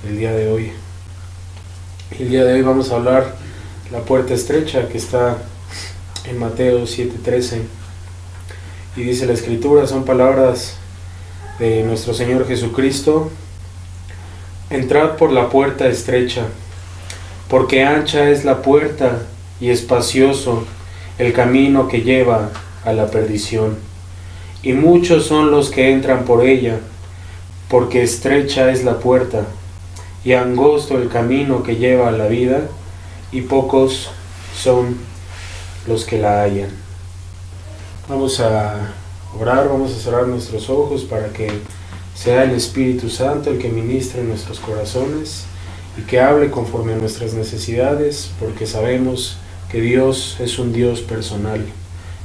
el día de hoy. El día de hoy vamos a hablar la puerta estrecha que está en Mateo 7:13 y dice la escritura, son palabras de nuestro Señor Jesucristo: entrad por la puerta estrecha, porque ancha es la puerta y espacioso el camino que lleva a la perdición, y muchos son los que entran por ella, porque estrecha es la puerta y angosto el camino que lleva a la vida, y pocos son los que la hallan. Vamos a orar, vamos a cerrar nuestros ojos para que sea el Espíritu Santo el que ministre en nuestros corazones y que hable conforme a nuestras necesidades, porque sabemos que Dios es un Dios personal,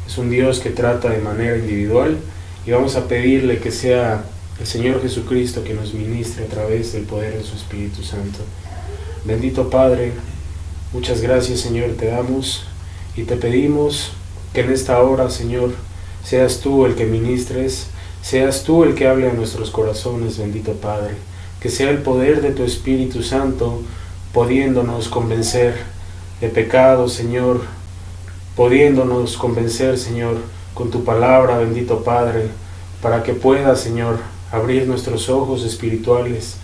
es un Dios que trata de manera individual, y vamos a pedirle que sea el Señor Jesucristo que nos ministre a través del poder de su Espíritu Santo. Bendito Padre, muchas gracias, Señor, te damos y te pedimos que en esta hora, Señor, seas tú el que ministres, seas tú el que hable a nuestros corazones, bendito Padre, que sea el poder de tu Espíritu Santo pudiéndonos convencer de pecado, Señor, pudiéndonos convencer, Señor, con tu palabra, bendito Padre, para que pueda, Señor, abrir nuestros ojos espirituales,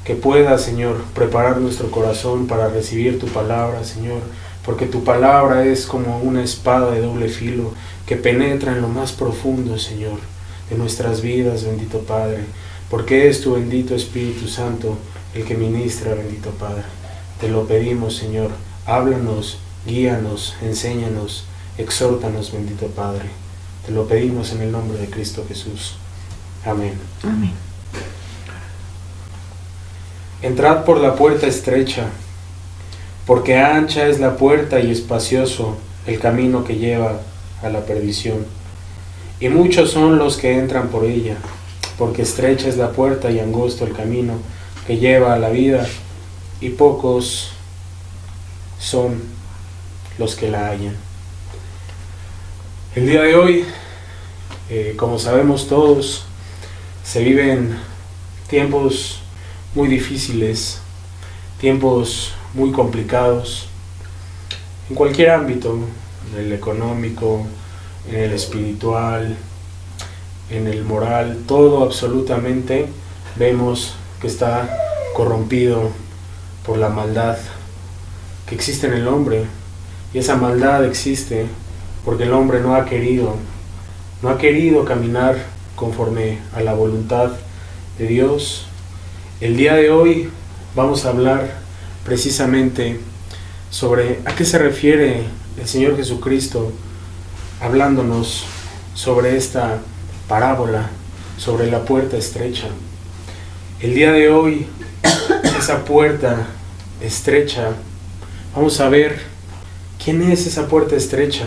que pueda, Señor, preparar nuestro corazón para recibir tu palabra, Señor, porque tu palabra es como una espada de doble filo que penetra en lo más profundo, Señor, de nuestras vidas, bendito Padre, porque es tu bendito Espíritu Santo el que ministra, bendito Padre. Te lo pedimos, Señor, háblanos, guíanos, enséñanos, exhórtanos, bendito Padre. Te lo pedimos en el nombre de Cristo Jesús. Amén. Amén. Entrad por la puerta estrecha, porque ancha es la puerta y espacioso el camino que lleva a la perdición, y muchos son los que entran por ella, porque estrecha es la puerta y angosto el camino que lleva a la vida, y pocos son los que la hallan. El día de hoy, como sabemos todos, se viven tiempos muy difíciles, tiempos muy complicados, en cualquier ámbito, en el económico, en el espiritual, en el moral, todo absolutamente vemos que está corrompido por la maldad que existe en el hombre, y esa maldad existe porque el hombre no ha querido caminar conforme a la voluntad de Dios. El día de hoy vamos a hablar precisamente sobre a qué se refiere el Señor Jesucristo hablándonos sobre esta parábola, sobre la puerta estrecha. El día de hoy, esa puerta estrecha, vamos a ver quién es esa puerta estrecha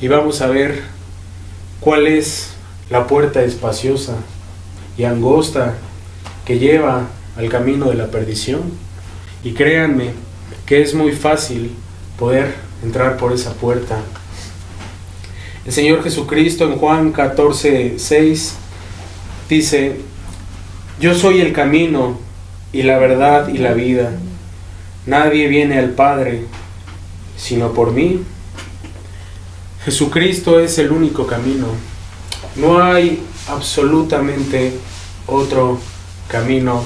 y vamos a ver cuál es la puerta espaciosa y angosta que lleva al camino de la perdición. Y créanme que es muy fácil poder entrar por esa puerta. El Señor Jesucristo en Juan 14:6 dice: yo soy el camino y la verdad y la vida. Nadie viene al Padre sino por mí. Jesucristo es el único camino. No hay absolutamente otro camino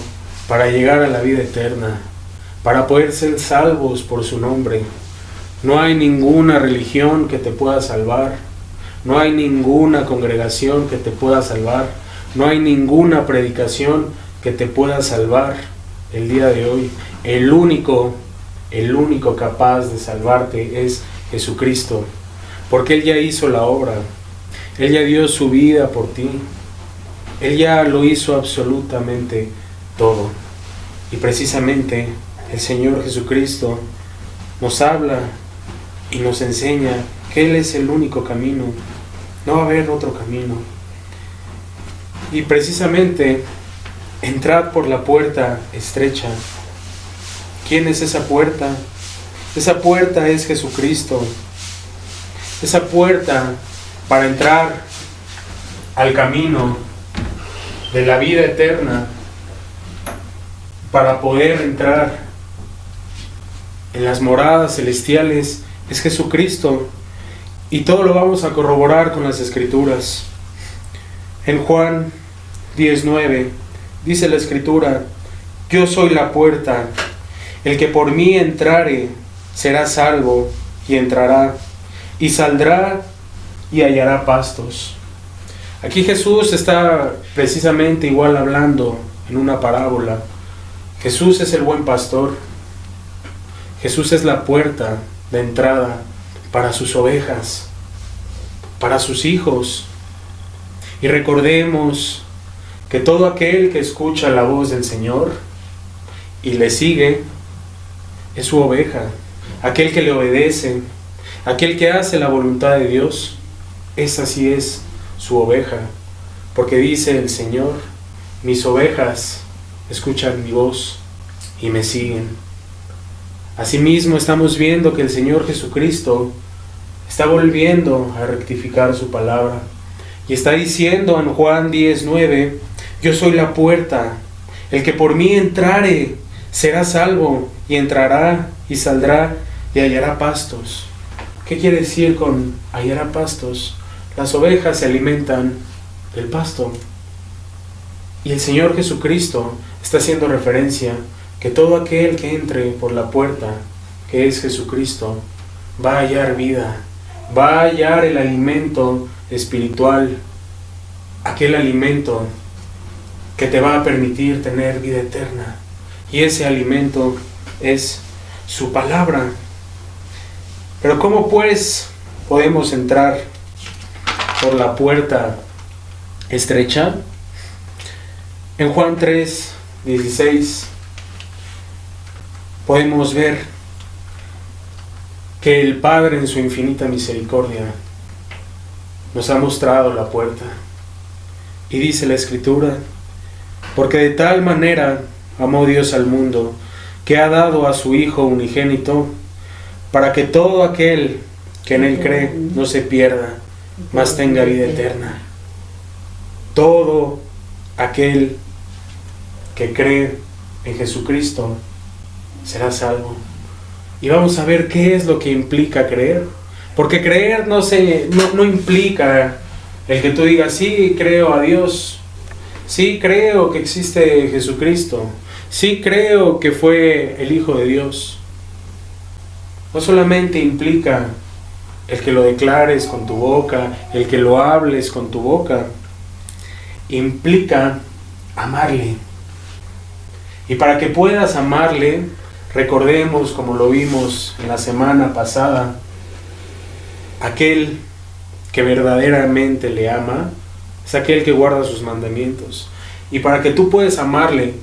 para llegar a la vida eterna, para poder ser salvos por su nombre. No hay ninguna religión que te pueda salvar, no hay ninguna congregación que te pueda salvar, no hay ninguna predicación que te pueda salvar el día de hoy. El único capaz de salvarte es Jesucristo, porque Él ya hizo la obra, Él ya dio su vida por ti, Él ya lo hizo absolutamente todo. Y precisamente el Señor Jesucristo nos habla y nos enseña que Él es el único camino, no va a haber otro camino. Y precisamente, entrad por la puerta estrecha. ¿Quién es esa puerta? Esa puerta es Jesucristo. Esa puerta para entrar al camino de la vida eterna para poder entrar en las moradas celestiales es Jesucristo. Y todo lo vamos a corroborar con las Escrituras. En Juan 19 dice la Escritura: yo soy la puerta, el que por mí entrare será salvo, y entrará, y saldrá, y hallará pastos. Aquí Jesús está precisamente igual hablando en una parábola. Jesús es el buen pastor. Jesús es la puerta de entrada para sus ovejas, para sus hijos. Y recordemos que todo aquel que escucha la voz del Señor y le sigue es su oveja. Aquel que le obedece, aquel que hace la voluntad de Dios, esa sí es su oveja. Porque dice el Señor: mis ovejas escuchan mi voz y me siguen. Asimismo estamos viendo que el Señor Jesucristo está volviendo a rectificar su palabra y está diciendo en Juan 19: yo soy la puerta, el que por mí entrare será salvo, y entrará y saldrá y hallará pastos. ¿Qué quiere decir con hallará pastos? Las ovejas se alimentan del pasto, y el Señor Jesucristo está haciendo referencia que todo aquel que entre por la puerta, que es Jesucristo, va a hallar vida, va a hallar el alimento espiritual, aquel alimento que te va a permitir tener vida eterna. Y ese alimento es su palabra. Pero ¿cómo pues podemos entrar por la puerta estrecha? En Juan 3:16 podemos ver que el Padre en su infinita misericordia nos ha mostrado la puerta. Y dice la Escritura: porque de tal manera amó Dios al mundo, que ha dado a su Hijo unigénito, para que todo aquel que en Él cree no se pierda, mas tenga vida eterna. Todo aquel que cree en Jesucristo será salvo. Y vamos a ver qué es lo que implica creer. Porque creer no implica el que tú digas: sí, creo a Dios, sí creo que existe Jesucristo, sí creo que fue el Hijo de Dios. No solamente implica el que lo declares con tu boca, el que lo hables con tu boca, implica amarle. Y para que puedas amarle, recordemos, como lo vimos en la semana pasada, aquel que verdaderamente le ama es aquel que guarda sus mandamientos. Y para que tú puedas amarle,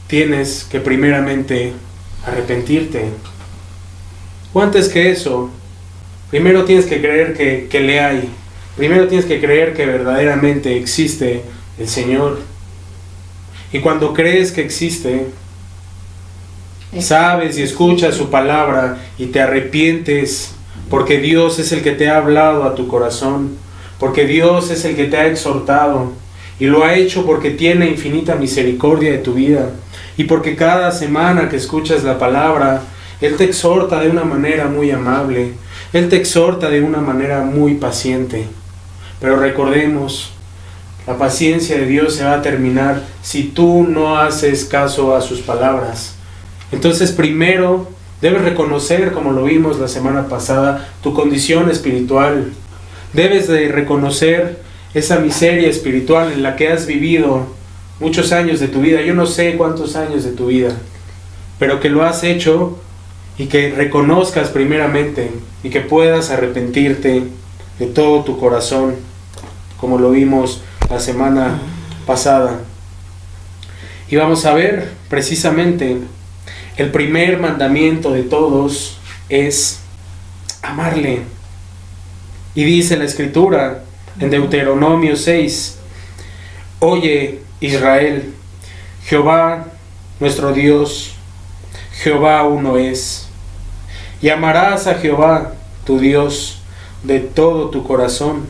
tienes que primeramente arrepentirte. O antes que eso, primero tienes que creer que le hay. Primero tienes que creer que verdaderamente existe el Señor. Y cuando crees que existe, sabes y escuchas su palabra y te arrepientes, porque Dios es el que te ha hablado a tu corazón, porque Dios es el que te ha exhortado, y lo ha hecho porque tiene infinita misericordia de tu vida, y porque cada semana que escuchas la palabra, Él te exhorta de una manera muy amable, Él te exhorta de una manera muy paciente. Pero recordemos, la paciencia de Dios se va a terminar si tú no haces caso a sus palabras. Entonces primero debes reconocer, como lo vimos la semana pasada, tu condición espiritual. Debes de reconocer esa miseria espiritual en la que has vivido muchos años de tu vida. Yo no sé cuántos años de tu vida, pero que lo has hecho y que reconozcas primeramente y que puedas arrepentirte de todo tu corazón, como lo vimos la semana pasada. Y vamos a ver precisamente el primer mandamiento de todos es amarle. Y dice la Escritura en Deuteronomio 6: oye, Israel, Jehová nuestro Dios, Jehová uno es. Y amarás a Jehová tu Dios de todo tu corazón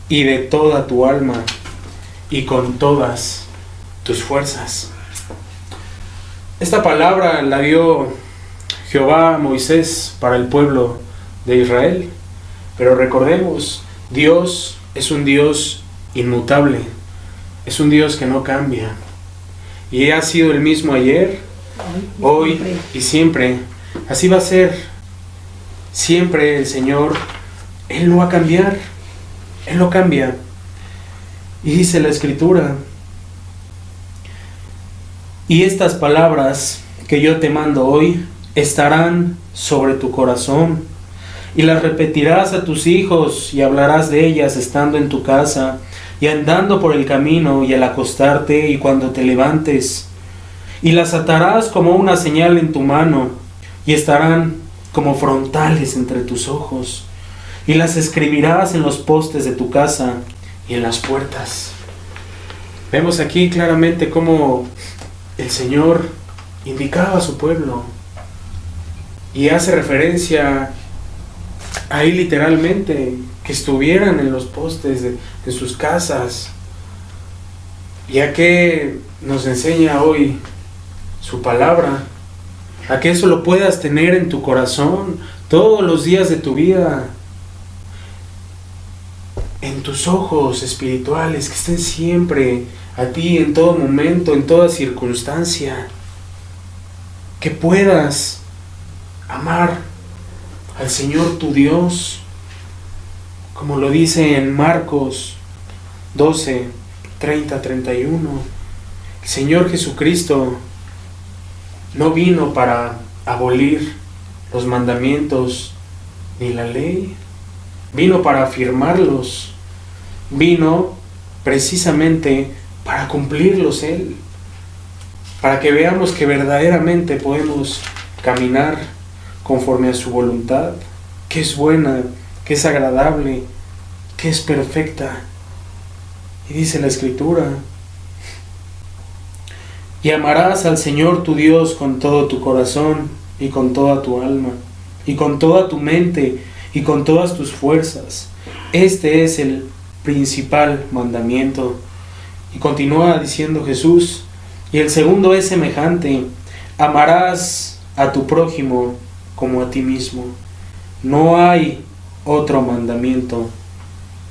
y de toda tu alma y con todas tus fuerzas. Esta palabra la dio Jehová a Moisés para el pueblo de Israel. Pero recordemos, Dios es un Dios inmutable, es un Dios que no cambia. Y ha sido el mismo ayer, hoy y siempre. Así va a ser. Siempre el Señor, Él no va a cambiar. Él no cambia. Y dice la Escritura: y estas palabras que yo te mando hoy estarán sobre tu corazón, y las repetirás a tus hijos, y hablarás de ellas estando en tu casa, y andando por el camino, y al acostarte, y cuando te levantes. Y las atarás como una señal en tu mano, y estarán como frontales entre tus ojos. Y las escribirás en los postes de tu casa y en las puertas. Vemos aquí claramente cómo el Señor indicaba a su pueblo. Y hace referencia ahí literalmente que estuvieran en los postes de sus casas. ¿Y a qué nos enseña hoy su palabra? A que eso lo puedas tener en tu corazón todos los días de tu vida, en tus ojos espirituales, que estén siempre a ti en todo momento, en toda circunstancia. Que puedas amar al Señor tu Dios, como lo dice en Marcos 12, 30, 31. El Señor Jesucristo no vino para abolir los mandamientos ni la ley, vino para afirmarlos, vino precisamente para cumplirlos Él, para que veamos que verdaderamente podemos caminar conforme a su voluntad, que es buena, que es agradable, que es perfecta. Y dice la Escritura: y amarás al Señor tu Dios con todo tu corazón, y con toda tu alma, y con toda tu mente, y con todas tus fuerzas. Este es el principal mandamiento. Y continúa diciendo Jesús: y el segundo es semejante: amarás a tu prójimo como a ti mismo. No hay otro mandamiento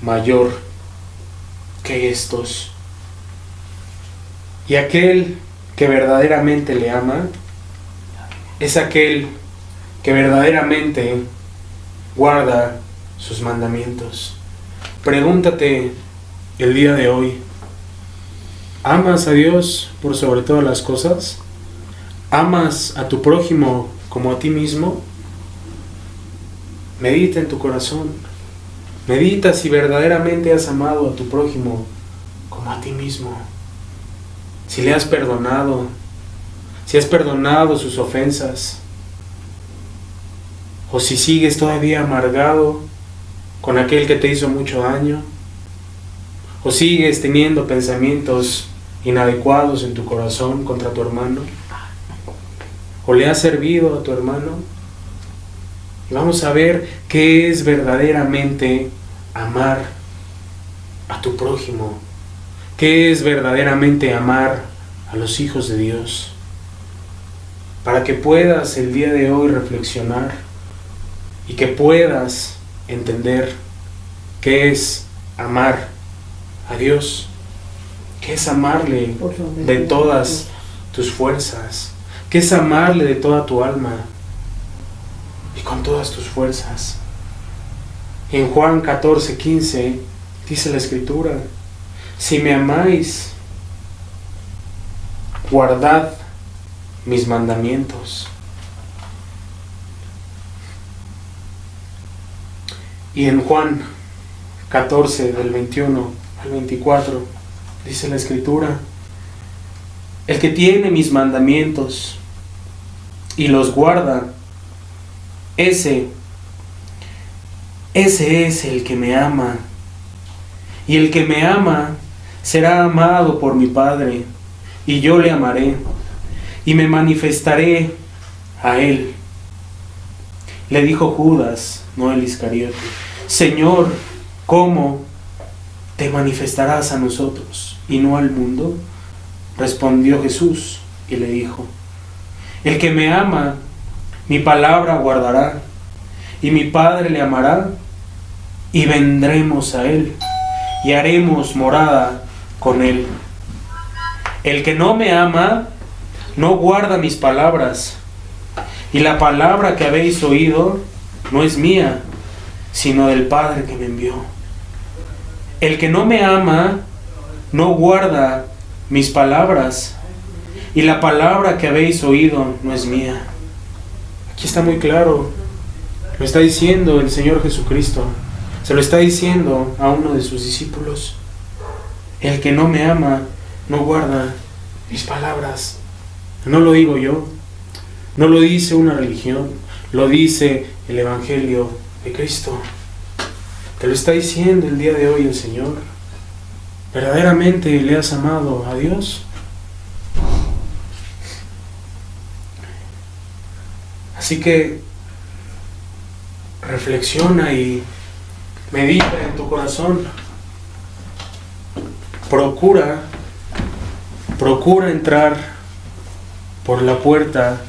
mayor que estos. Y aquel que verdaderamente le ama es aquel que verdaderamente guarda sus mandamientos. Pregúntate el día de hoy: ¿amas a Dios por sobre todas las cosas? ¿Amas a tu prójimo como a ti mismo? Medita en tu corazón. Medita si verdaderamente has amado a tu prójimo como a ti mismo. Si le has perdonado, si has perdonado sus ofensas, o si sigues todavía amargado con aquel que te hizo mucho daño, o sigues teniendo pensamientos inadecuados en tu corazón contra tu hermano, o le has servido a tu hermano. Y vamos a ver qué es verdaderamente amar a tu prójimo, qué es verdaderamente amar a los hijos de Dios, para que puedas el día de hoy reflexionar y que puedas entender qué es amar a Dios, qué es amarle de todas tus fuerzas, qué es amarle de toda tu alma y con todas tus fuerzas. En Juan 14:15 dice la Escritura: si me amáis, guardad mis mandamientos. Y en Juan 14, del 21 al 24, dice la Escritura: el que tiene mis mandamientos y los guarda, ese es el que me ama. Y el que me ama será amado por mi Padre, y yo le amaré, y me manifestaré a él. Le dijo Judas, no el Iscariote: Señor, ¿cómo te manifestarás a nosotros y no al mundo? Respondió Jesús y le dijo: el que me ama, mi palabra guardará, y mi Padre le amará, y vendremos a él, y haremos morada con él. El que no me ama, no guarda mis palabras, y la palabra que habéis oído no es mía, sino del Padre que me envió. El que no me ama, no guarda mis palabras, y la palabra que habéis oído no es mía. Aquí está muy claro, lo está diciendo el Señor Jesucristo, se lo está diciendo a uno de sus discípulos. El que no me ama, no guarda mis palabras. No lo digo yo, no lo dice una religión, lo dice el Evangelio de Cristo. Te lo está diciendo el día de hoy el Señor. ¿Verdaderamente le has amado a Dios? Así que reflexiona y medita en tu corazón. Procura entrar por la puerta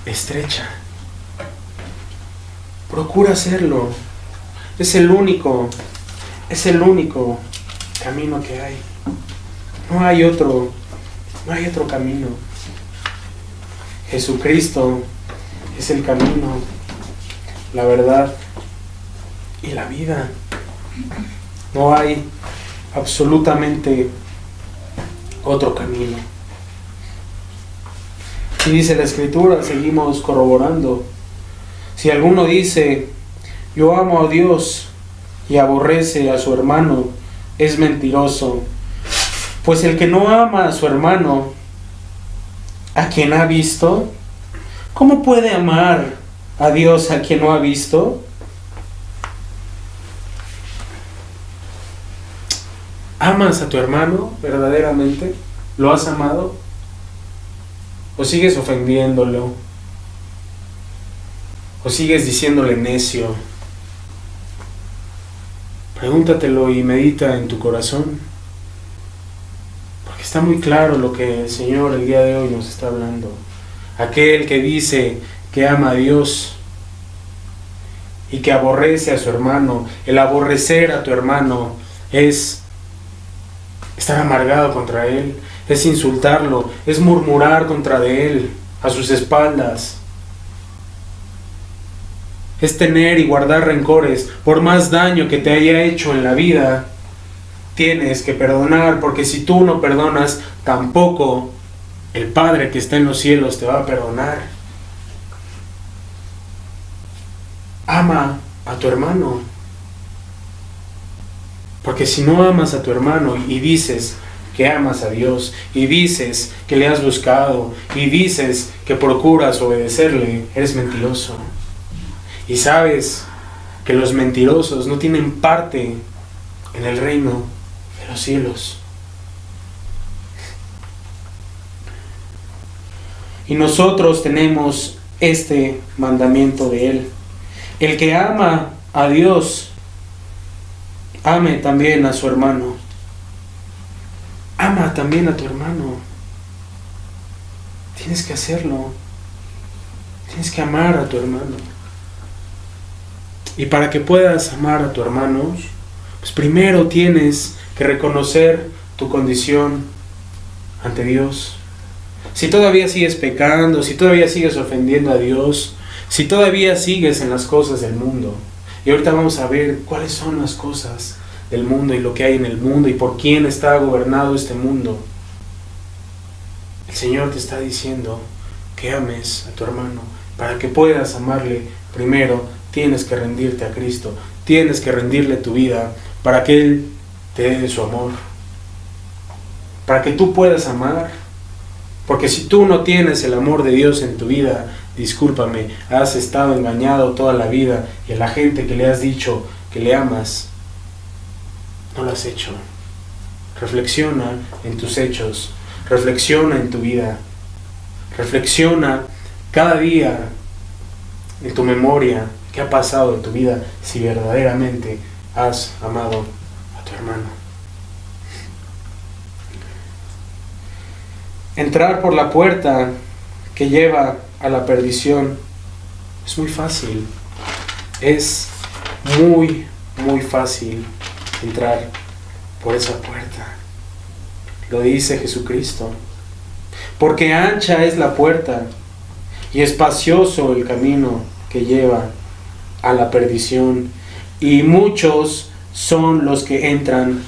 estrecha. Procura hacerlo. Es el único camino que hay. No hay otro camino. Jesucristo es el camino, la verdad y la vida. No hay absolutamente otro camino. Y dice la Escritura, seguimos corroborando: si alguno dice, yo amo a Dios, y aborrece a su hermano, es mentiroso. Pues el que no ama a su hermano, a quien ha visto, ¿cómo puede amar a Dios a quien no ha visto? ¿Amas a tu hermano verdaderamente? ¿Lo has amado? ¿O sigues ofendiéndolo? ¿O sigues diciéndole necio? Pregúntatelo y medita en tu corazón, porque está muy claro lo que el Señor el día de hoy nos está hablando. Aquel que dice que ama a Dios y que aborrece a su hermano, el aborrecer a tu hermano es estar amargado contra él, es insultarlo, es murmurar contra de él a sus espaldas. Es tener y guardar rencores. Por más daño que te haya hecho en la vida, tienes que perdonar, porque si tú no perdonas, tampoco el Padre que está en los cielos te va a perdonar. Ama a tu hermano, porque si no amas a tu hermano y dices que amas a Dios, y dices que le has buscado, y dices que procuras obedecerle, eres mentiroso. Y sabes que los mentirosos no tienen parte en el reino de los cielos. Y nosotros tenemos este mandamiento de Él: el que ama a Dios, ame también a su hermano. Ama también a tu hermano. Tienes que hacerlo. Tienes que amar a tu hermano. Y para que puedas amar a tu hermano, pues primero tienes que reconocer tu condición ante Dios. Si todavía sigues pecando, si todavía sigues ofendiendo a Dios, si todavía sigues en las cosas del mundo, y ahorita vamos a ver cuáles son las cosas del mundo y lo que hay en el mundo y por quién está gobernado este mundo. El Señor te está diciendo que ames a tu hermano. Para que puedas amarle, primero tienes que rendirte a Cristo, tienes que rendirle tu vida para que Él te dé su amor, para que tú puedas amar. Porque si tú no tienes el amor de Dios en tu vida, discúlpame, has estado engañado toda la vida, y a la gente que le has dicho que le amas, no lo has hecho. Reflexiona en tus hechos, reflexiona en tu vida, reflexiona cada día en tu memoria qué ha pasado en tu vida, si verdaderamente has amado a tu hermano. Entrar por la puerta que lleva a la perdición es muy fácil. Es muy, muy fácil entrar por esa puerta. Lo dice Jesucristo. Porque ancha es la puerta y espacioso el camino que lleva a la perdición, y muchos son los que entran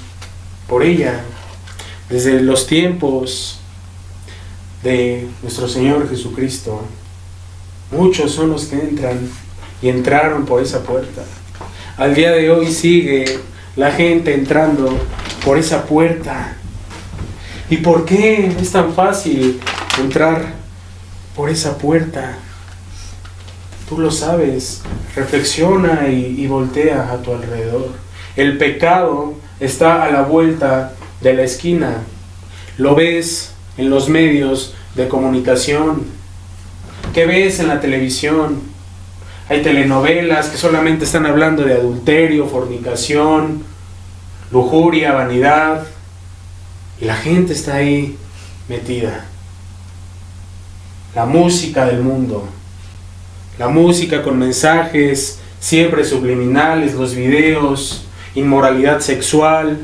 por ella. Desde los tiempos de nuestro Señor Jesucristo, muchos son los que entran y entraron por esa puerta. Al día de hoy sigue la gente entrando por esa puerta. ¿Y por qué es tan fácil entrar por esa puerta? Tú lo sabes. Reflexiona y voltea a tu alrededor. El pecado está a la vuelta de la esquina. Lo ves en los medios de comunicación. ¿Qué ves en la televisión? Hay telenovelas que solamente están hablando de adulterio, fornicación, lujuria, vanidad. Y la gente está ahí metida. La música del mundo. La música con mensajes siempre subliminales, los videos, inmoralidad sexual.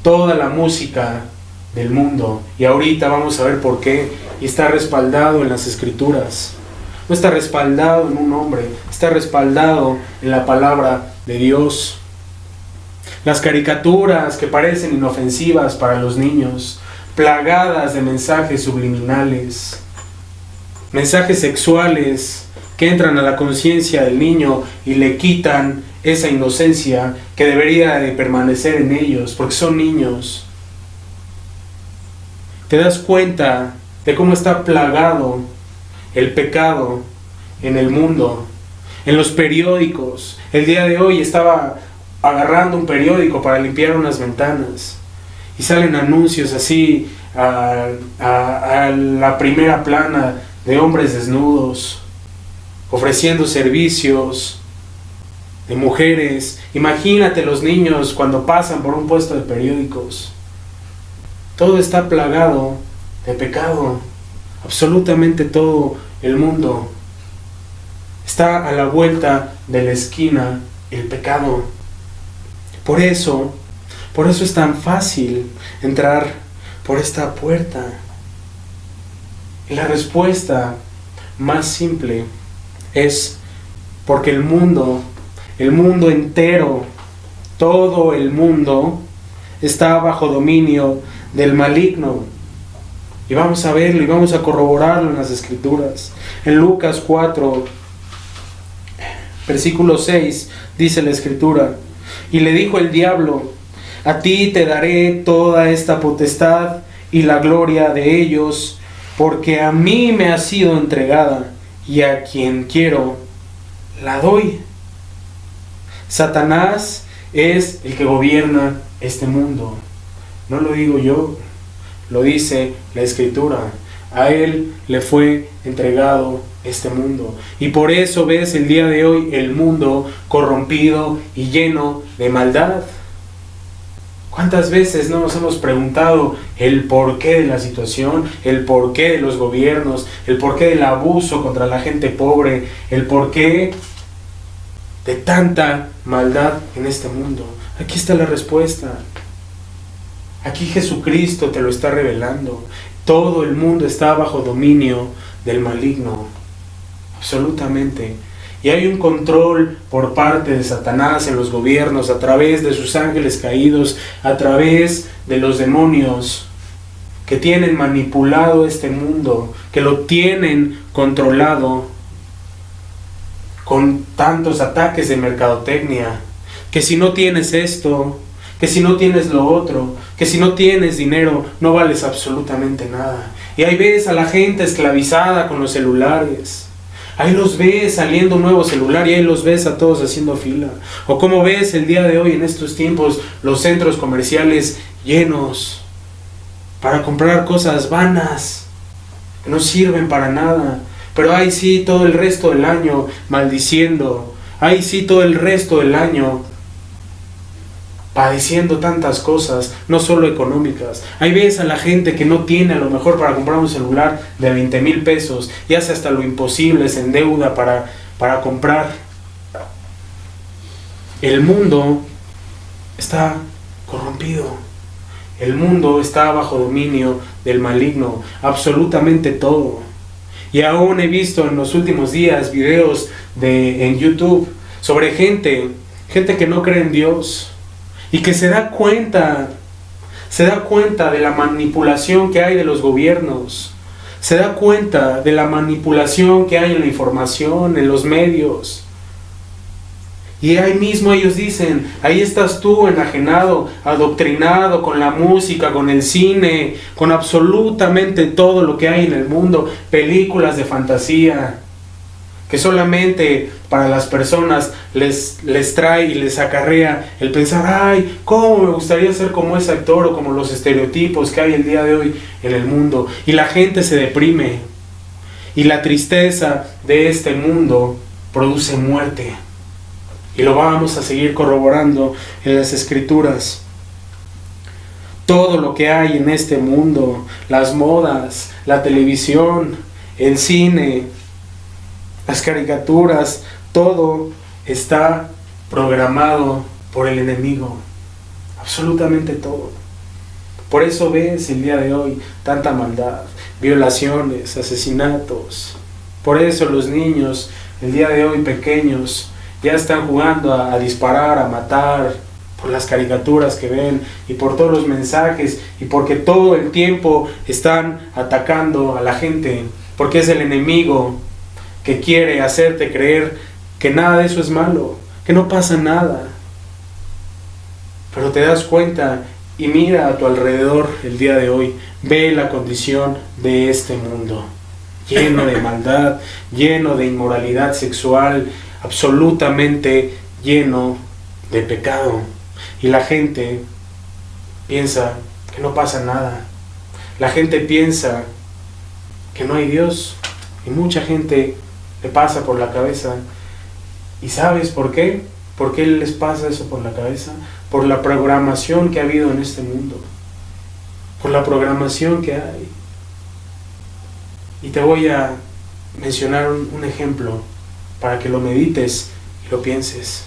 Toda la música del mundo. Y ahorita vamos a ver por qué. Y está respaldado en las Escrituras. No está respaldado en un hombre. Está respaldado en la palabra de Dios. Las caricaturas que parecen inofensivas para los niños, plagadas de mensajes subliminales, mensajes sexuales que entran a la conciencia del niño y le quitan esa inocencia que debería de permanecer en ellos, porque son niños. Te das cuenta de cómo está plagado el pecado en el mundo, en los periódicos. El día de hoy estaba agarrando un periódico para limpiar unas ventanas y salen anuncios así a la primera plana de hombres desnudos ofreciendo servicios, de mujeres. Imagínate los niños cuando pasan por un puesto de periódicos. Todo está plagado de pecado. Absolutamente todo el mundo está a la vuelta de la esquina el pecado. Por eso es tan fácil entrar por esta puerta. Y la respuesta más simple es porque el mundo entero, todo el mundo está bajo dominio del maligno. Y vamos a verlo y vamos a corroborarlo en las Escrituras. En Lucas 4, versículo 6, dice la Escritura: y le dijo el diablo: a ti te daré toda esta potestad y la gloria de ellos, porque a mí me ha sido entregada, y a quien quiero la doy. Satanás es el que gobierna este mundo. No lo digo yo, lo dice la Escritura. A él le fue entregado este mundo. Y por eso ves el día de hoy el mundo corrompido y lleno de maldad. ¿Cuántas veces no nos hemos preguntado el porqué de la situación, el porqué de los gobiernos, el porqué del abuso contra la gente pobre, el porqué de tanta maldad en este mundo? Aquí está la respuesta. Aquí Jesucristo te lo está revelando. Todo el mundo está bajo dominio del maligno. Absolutamente. Y hay un control por parte de Satanás en los gobiernos, a través de sus ángeles caídos, a través de los demonios que tienen manipulado este mundo, que lo tienen controlado con tantos ataques de mercadotecnia, que si no tienes esto, que si no tienes lo otro, que si no tienes dinero, no vales absolutamente nada. Y ahí ves a la gente esclavizada con los celulares. Ahí los ves saliendo un nuevo celular y ahí los ves a todos haciendo fila. O como ves el día de hoy en estos tiempos los centros comerciales llenos para comprar cosas vanas que no sirven para nada. Pero ahí sí todo el resto del año maldiciendo. Ahí sí todo el resto del año padeciendo tantas cosas, no solo económicas. Ahí ves a la gente que no tiene a lo mejor para comprar un celular de 20,000 pesos y hace hasta lo imposible, se endeuda para comprar. El mundo está corrompido. El mundo está bajo dominio del maligno, absolutamente todo. Y aún he visto en los últimos días videos en YouTube sobre gente que no cree en Dios y que se da cuenta de la manipulación que hay de los gobiernos, se da cuenta de la manipulación que hay en la información, en los medios. Y ahí mismo ellos dicen, ahí estás tú enajenado, adoctrinado con la música, con el cine, con absolutamente todo lo que hay en el mundo, películas de fantasía, que solamente para las personas les trae y les acarrea el pensar, ay, cómo me gustaría ser como ese actor o como los estereotipos que hay el día de hoy en el mundo. Y la gente se deprime. Y la tristeza de este mundo produce muerte. Y lo vamos a seguir corroborando en las Escrituras. Todo lo que hay en este mundo, las modas, la televisión, el cine, las caricaturas, todo está programado por el enemigo. Absolutamente todo. Por eso ves el día de hoy tanta maldad, violaciones, asesinatos. Por eso los niños, el día de hoy pequeños, ya están jugando a disparar, a matar, por las caricaturas que ven y por todos los mensajes y porque todo el tiempo están atacando a la gente, porque es el enemigo que quiere hacerte creer que nada de eso es malo, que no pasa nada. Pero te das cuenta y mira a tu alrededor el día de hoy, ve la condición de este mundo, lleno de maldad, lleno de inmoralidad sexual, absolutamente lleno de pecado. Y la gente piensa que no pasa nada. La gente piensa que no hay Dios. Y mucha gente le pasa por la cabeza. ¿Y sabes por qué? ¿Por qué les pasa eso por la cabeza? Por la programación que ha habido en este mundo. Por la programación que hay. Y te voy a mencionar un ejemplo para que lo medites y lo pienses.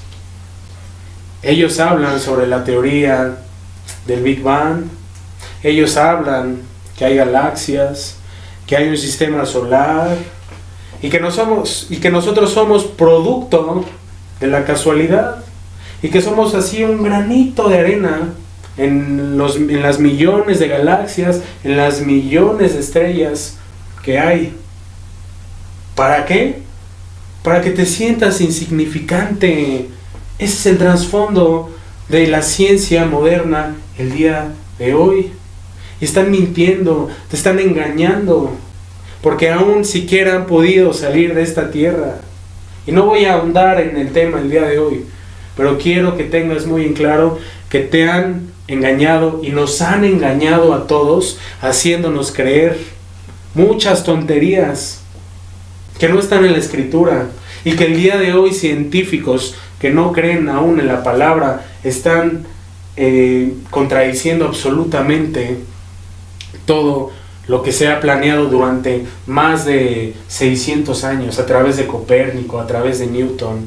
Ellos hablan sobre la teoría del Big Bang. Ellos hablan que hay galaxias, que hay un sistema solar y que nosotros somos producto de la casualidad y que somos así un granito de arena en las millones de galaxias, en las millones de estrellas que hay. ¿Para qué? Para que te sientas insignificante. Ese es el trasfondo de la ciencia moderna el día de hoy. Y están mintiendo, te están engañando, porque aún siquiera han podido salir de esta tierra. Y no voy a ahondar en el tema el día de hoy, pero quiero que tengas muy en claro que te han engañado y nos han engañado a todos, haciéndonos creer muchas tonterías que no están en la Escritura, y que el día de hoy científicos que no creen aún en la palabra están contradiciendo absolutamente todo lo que se ha planeado durante más de 600 años a través de Copérnico, a través de Newton.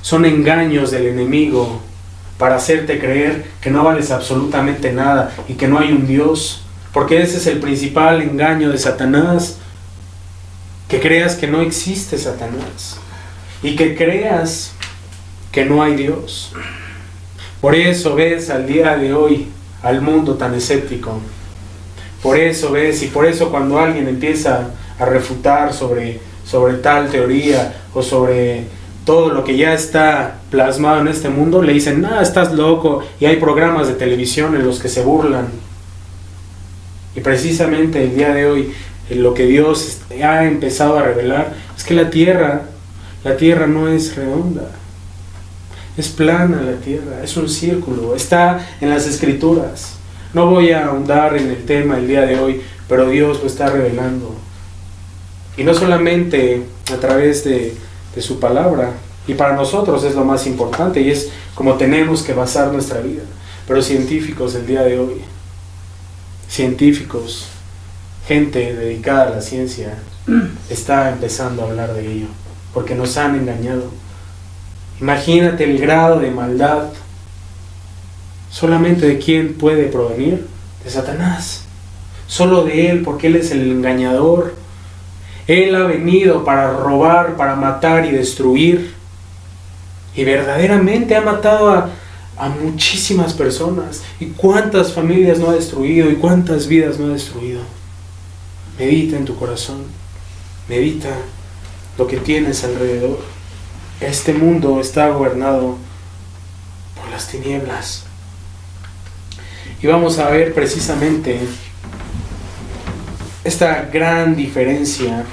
Son engaños del enemigo para hacerte creer que no vales absolutamente nada y que no hay un Dios, porque ese es el principal engaño de Satanás. Que creas que no existe Satanás y que creas que no hay Dios. Por eso ves al día de hoy al mundo tan escéptico. Por eso ves, y por eso cuando alguien empieza a refutar sobre tal teoría o sobre todo lo que ya está plasmado en este mundo, le dicen, no, estás loco, y hay programas de televisión en los que se burlan. Y precisamente el día de hoy lo que Dios ha empezado a revelar es que la tierra no es redonda, es plana la tierra, es un círculo, está en las Escrituras. No voy a ahondar en el tema el día de hoy, pero Dios lo está revelando. Y no solamente a través de su palabra, y para nosotros es lo más importante y es como tenemos que basar nuestra vida. Pero científicos el día de hoy, científicos, gente dedicada a la ciencia, está empezando a hablar de ello, porque nos han engañado. Imagínate el grado de maldad. ¿Solamente de quién puede provenir? De Satanás. Solo de él, porque él es el engañador. Él ha venido para robar, para matar y destruir. Y verdaderamente ha matado a muchísimas personas. ¿Y cuántas familias no ha destruido? ¿Y cuántas vidas no ha destruido? Medita en tu corazón. Medita lo que tienes alrededor. Este mundo está gobernado por las tinieblas. Y vamos a ver precisamente esta gran diferencia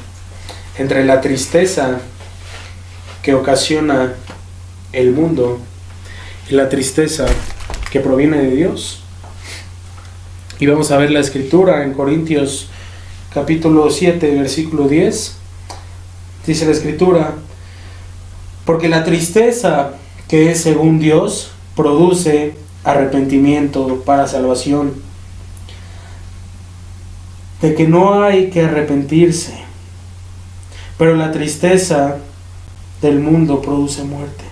entre la tristeza que ocasiona el mundo y la tristeza que proviene de Dios. Y vamos a ver la escritura en Corintios capítulo 7, versículo 10. Dice la escritura: porque la tristeza que es según Dios produce arrepentimiento para salvación, de que no hay que arrepentirse, pero la tristeza del mundo produce muerte.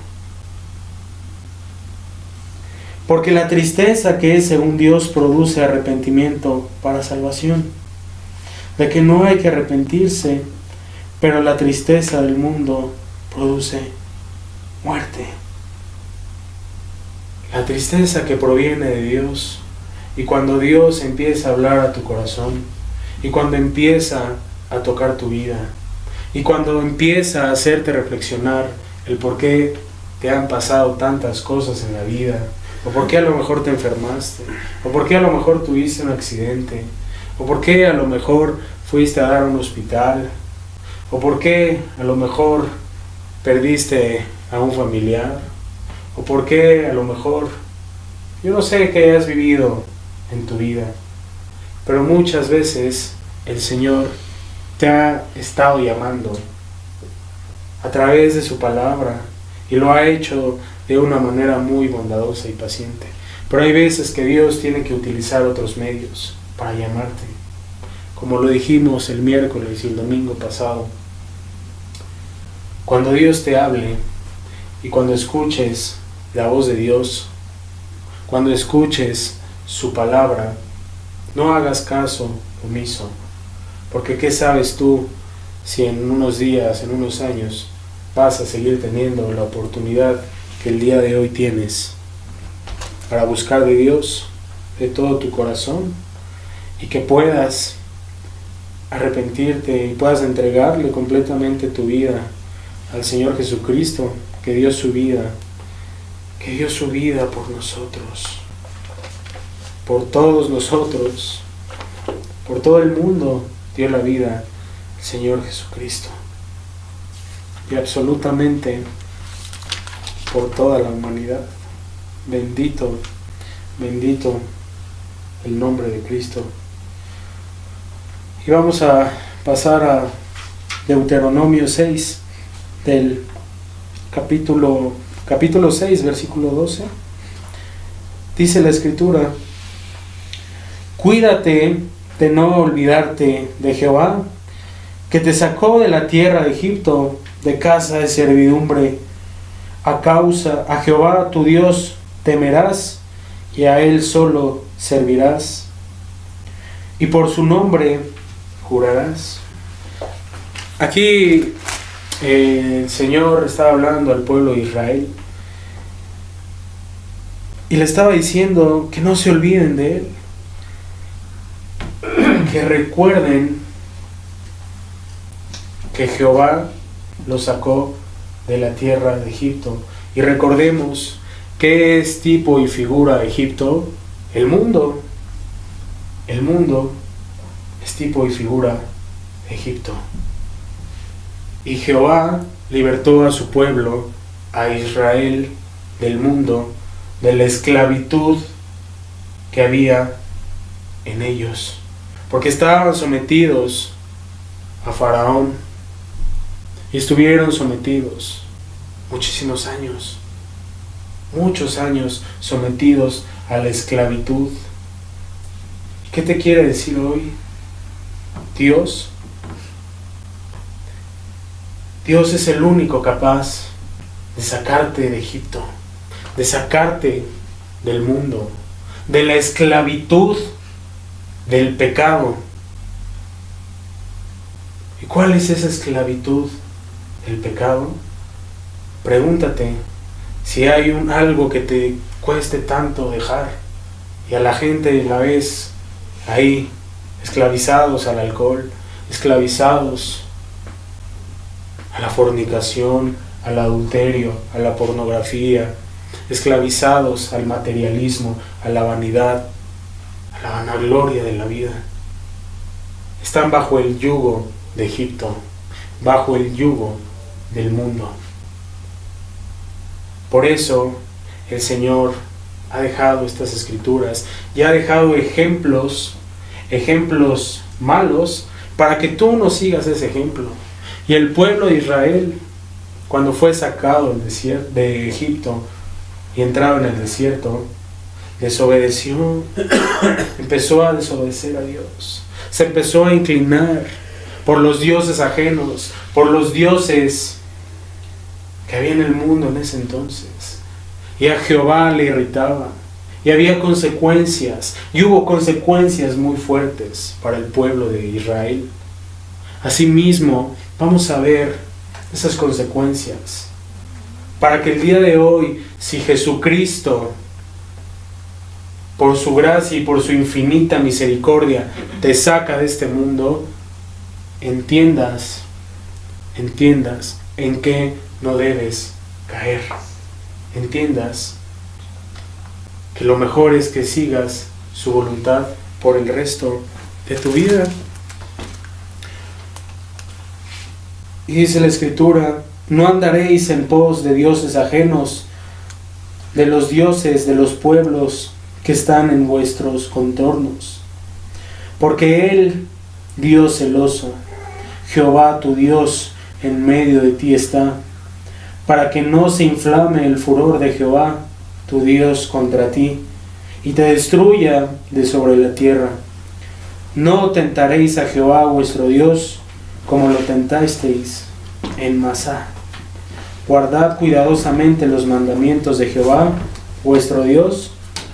Porque la tristeza que es según Dios produce arrepentimiento para salvación, de que no hay que arrepentirse, pero la tristeza del mundo produce muerte. La tristeza que proviene de Dios, y cuando Dios empieza a hablar a tu corazón, y cuando empieza a tocar tu vida, y cuando empieza a hacerte reflexionar el por qué te han pasado tantas cosas en la vida, o por qué a lo mejor te enfermaste, o por qué a lo mejor tuviste un accidente, o por qué a lo mejor fuiste a dar a un hospital, o por qué a lo mejor perdiste a un familiar, o por qué a lo mejor, yo no sé qué hayas vivido en tu vida, pero muchas veces el Señor te ha estado llamando a través de su palabra, y lo ha hecho de una manera muy bondadosa y paciente. Pero hay veces que Dios tiene que utilizar otros medios para llamarte, como lo dijimos el miércoles y el domingo pasado. Cuando Dios te hable y cuando escuches la voz de Dios, cuando escuches su palabra, no hagas caso omiso, porque ¿qué sabes tú si en unos días, en unos años, vas a seguir teniendo la oportunidad que el día de hoy tienes para buscar de Dios de todo tu corazón, y que puedas arrepentirte y puedas entregarle completamente tu vida al Señor Jesucristo, que dio su vida por nosotros, por todos nosotros, por todo el mundo dio la vida el Señor Jesucristo, y absolutamente por toda la humanidad. Bendito, bendito el nombre de Cristo. Y vamos a pasar a Deuteronomio 6, del capítulo 6, versículo 12. Dice la escritura: cuídate de no olvidarte de Jehová, que te sacó de la tierra de Egipto, de casa de servidumbre. A Jehová tu Dios temerás, y a Él solo servirás, y por su nombre jurarás. Aquí el Señor estaba hablando al pueblo de Israel y le estaba diciendo que no se olviden de Él, que recuerden que Jehová los sacó de la tierra de Egipto. Y recordemos qué es tipo y figura de Egipto. El mundo es tipo y figura de Egipto. Y Jehová libertó a su pueblo, a Israel, del mundo, de la esclavitud que había en ellos, porque estaban sometidos a Faraón, y estuvieron sometidos muchísimos años, muchos años sometidos a la esclavitud. ¿Qué te quiere decir hoy Dios? Dios es el único capaz de sacarte de Egipto, de sacarte del mundo, de la esclavitud, del pecado. ¿Y cuál es esa esclavitud del pecado? Pregúntate si hay algo que te cueste tanto dejar y a la gente la ves ahí esclavizados al alcohol, esclavizados a la fornicación, al adulterio, a la pornografía, esclavizados al materialismo, a la vanidad, a la vanagloria de la vida. Están bajo el yugo de Egipto, bajo el yugo del mundo. Por eso el Señor ha dejado estas escrituras y ha dejado ejemplos malos para que tú no sigas ese ejemplo. Y el pueblo de Israel, cuando fue sacado de Egipto y entrado en el desierto, desobedeció, empezó a desobedecer a Dios, se empezó a inclinar por los dioses ajenos, por los dioses que había en el mundo en ese entonces. Y a Jehová le irritaba, y había consecuencias, y hubo consecuencias muy fuertes para el pueblo de Israel. Asimismo, vamos a ver esas consecuencias, para que el día de hoy, si Jesucristo, por su gracia y por su infinita misericordia, te saca de este mundo, entiendas en qué no debes caer. Entiendas que lo mejor es que sigas su voluntad por el resto de tu vida. Y dice la Escritura: no andaréis en pos de dioses ajenos, de los dioses de los pueblos que están en vuestros contornos, porque Él, Dios celoso, Jehová tu Dios, en medio de ti está, para que no se inflame el furor de Jehová tu Dios contra ti, y te destruya de sobre la tierra. No tentaréis a Jehová vuestro Dios, como lo tentasteis en Masá. Guardad cuidadosamente los mandamientos de Jehová vuestro Dios,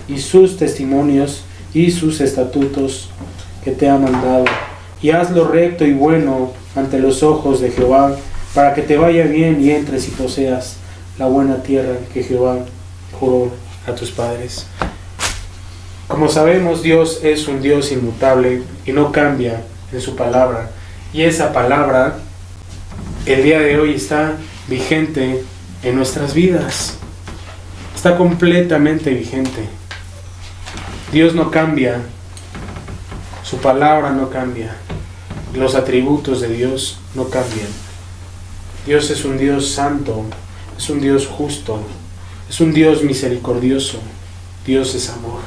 y sus testimonios y sus estatutos que te ha mandado, y haz lo recto y bueno ante los ojos de Jehová, para que te vaya bien y entres y poseas la buena tierra que Jehová juró a tus padres. Como sabemos, Dios es un Dios inmutable y no cambia en su palabra, y esa palabra el día de hoy está vigente en nuestras vidas, está completamente vigente. Dios no cambia, su palabra no cambia, los atributos de Dios no cambian. Dios es un Dios santo, es un Dios justo, es un Dios misericordioso. Dios es amor.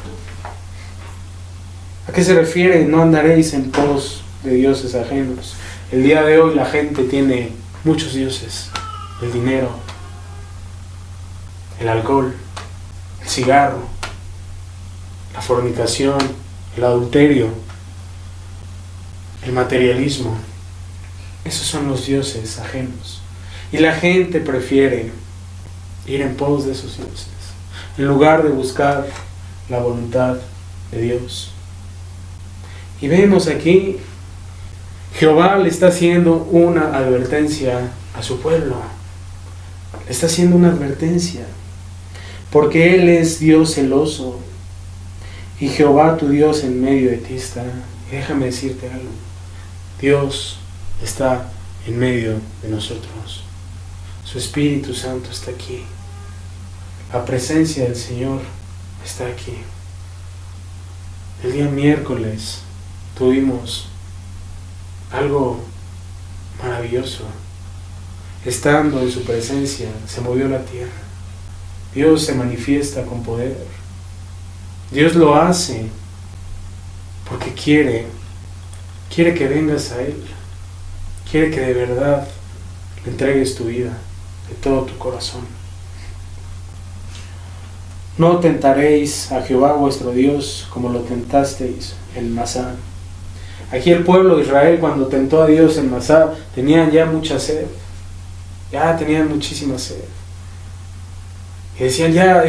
¿A qué se refiere? No andaréis en pos de dioses ajenos. El día de hoy la gente tiene muchos dioses: el dinero, el alcohol, el cigarro, la fornicación, el adulterio, el materialismo. Esos son los dioses ajenos. Y la gente prefiere ir en pos de esos dioses, en lugar de buscar la voluntad de Dios. Y vemos aquí, Jehová le está haciendo una advertencia a su pueblo. Le está haciendo una advertencia, porque Él es Dios celoso, y Jehová tu Dios en medio de ti está. Y déjame decirte algo: Dios está en medio de nosotros. Su Espíritu Santo está aquí. La presencia del Señor está aquí. El día miércoles tuvimos algo maravilloso. Estando en su presencia, se movió la tierra. Dios se manifiesta con poder. Dios lo hace porque quiere que vengas a Él. Quiere que de verdad le entregues tu vida de todo tu corazón. No tentaréis a Jehová vuestro Dios como lo tentasteis en Masá. Aquí el pueblo de Israel, cuando tentó a Dios en Masá, tenían ya mucha sed. Ya tenían muchísima sed. Y decían ya,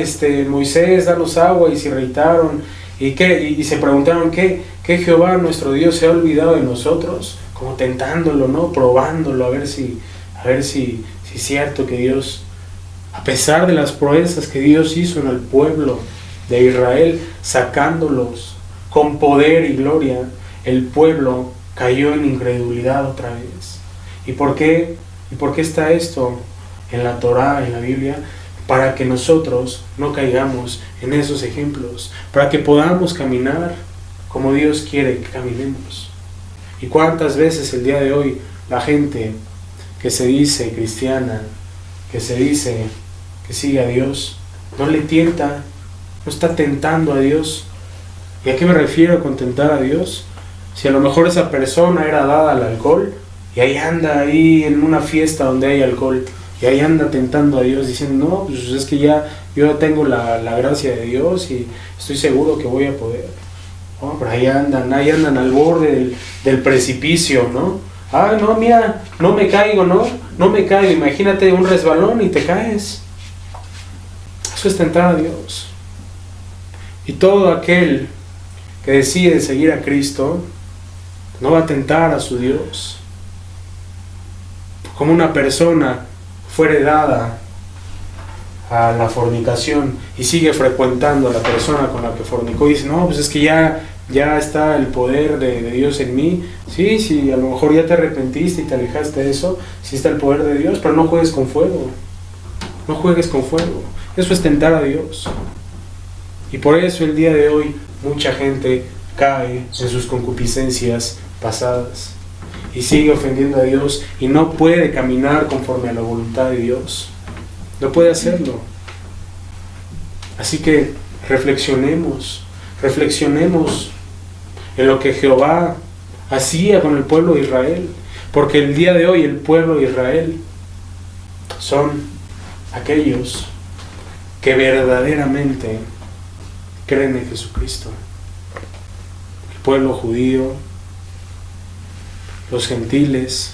Moisés, danos agua, y se irritaron. Y se preguntaron, ¿qué Jehová nuestro Dios se ha olvidado de nosotros? Como tentándolo, ¿no? Probándolo, a ver si es cierto que Dios, a pesar de las proezas que Dios hizo en el pueblo de Israel, sacándolos con poder y gloria, el pueblo cayó en incredulidad otra vez. ¿Y por qué? ¿Y por qué está esto en la Torá, en la Biblia? Para que nosotros no caigamos en esos ejemplos, para que podamos caminar como Dios quiere que caminemos. ¿Y cuántas veces el día de hoy la gente que se dice cristiana, que se dice que sigue a Dios, no le tienta, no está tentando a Dios? ¿Y a qué me refiero con tentar a Dios? Si a lo mejor esa persona era dada al alcohol y ahí anda ahí en una fiesta donde hay alcohol y ahí anda tentando a Dios diciendo, no, pues es que ya yo tengo la gracia de Dios y estoy seguro que voy a poder. Oh, pero ahí andan al borde del precipicio, ¿no? Ah, no, mira, no me caigo, no me caigo. Imagínate un resbalón y te caes. Eso es tentar a Dios. Y todo aquel que decide seguir a Cristo no va a tentar a su Dios. Como una persona fue dada a la fornicación y sigue frecuentando a la persona con la que fornicó y dice, no, pues es que ya está el poder de Dios en mí. Sí, a lo mejor ya te arrepentiste y te alejaste de eso, sí está el poder de Dios, pero no juegues con fuego. No juegues con fuego. Eso es tentar a Dios. Y por eso el día de hoy mucha gente cae en sus concupiscencias pasadas y sigue ofendiendo a Dios y no puede caminar conforme a la voluntad de Dios. No puede hacerlo. Así que reflexionemos en lo que Jehová hacía con el pueblo de Israel, porque el día de hoy el pueblo de Israel son aquellos que verdaderamente creen en Jesucristo. El pueblo judío, los gentiles,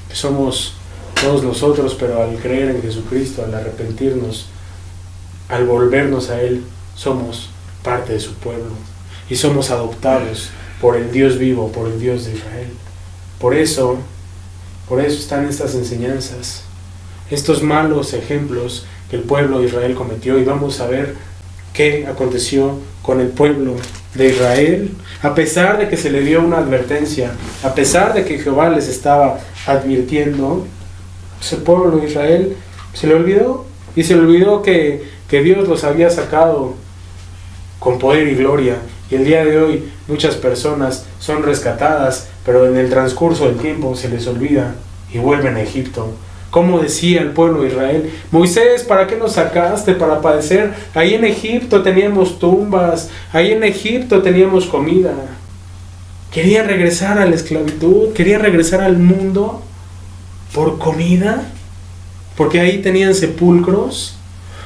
que somos todos nosotros, pero al creer en Jesucristo, al arrepentirnos, al volvernos a Él, somos parte de su pueblo y somos adoptados por el Dios vivo, por el Dios de Israel. Por eso están estas enseñanzas, estos malos ejemplos que el pueblo de Israel cometió, y vamos a ver qué aconteció con el pueblo de Israel, a pesar de que se le dio una advertencia, a pesar de que Jehová les estaba advirtiendo. Ese pueblo de Israel se le olvidó, y se le olvidó que Dios los había sacado con poder y gloria. Y el día de hoy muchas personas son rescatadas, pero en el transcurso del tiempo se les olvida y vuelven a Egipto. Como decía el pueblo de Israel, Moisés, ¿para qué nos sacaste? Para padecer. Ahí en Egipto teníamos tumbas, ahí en Egipto teníamos comida. Querían regresar a la esclavitud, querían regresar al mundo por comida, porque ahí tenían sepulcros,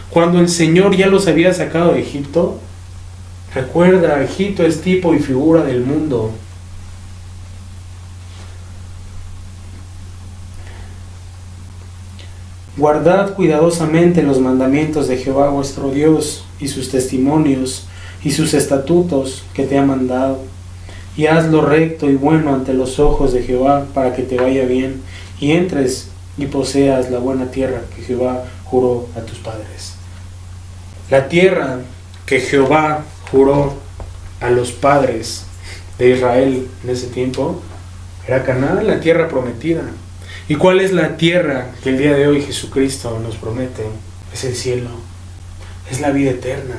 cuando el Señor ya los había sacado de Egipto. Recuerda, Egipto es tipo y figura del mundo. Guardad cuidadosamente los mandamientos de Jehová vuestro Dios, y sus testimonios, y sus estatutos que te ha mandado, y haz lo recto y bueno ante los ojos de Jehová, para que te vaya bien, y entres y poseas la buena tierra que Jehová juró a tus padres. La tierra que Jehová juró a los padres de Israel en ese tiempo era Canaán, la tierra prometida. ¿Y cuál es la tierra que el día de hoy Jesucristo nos promete? Es el cielo, es la vida eterna.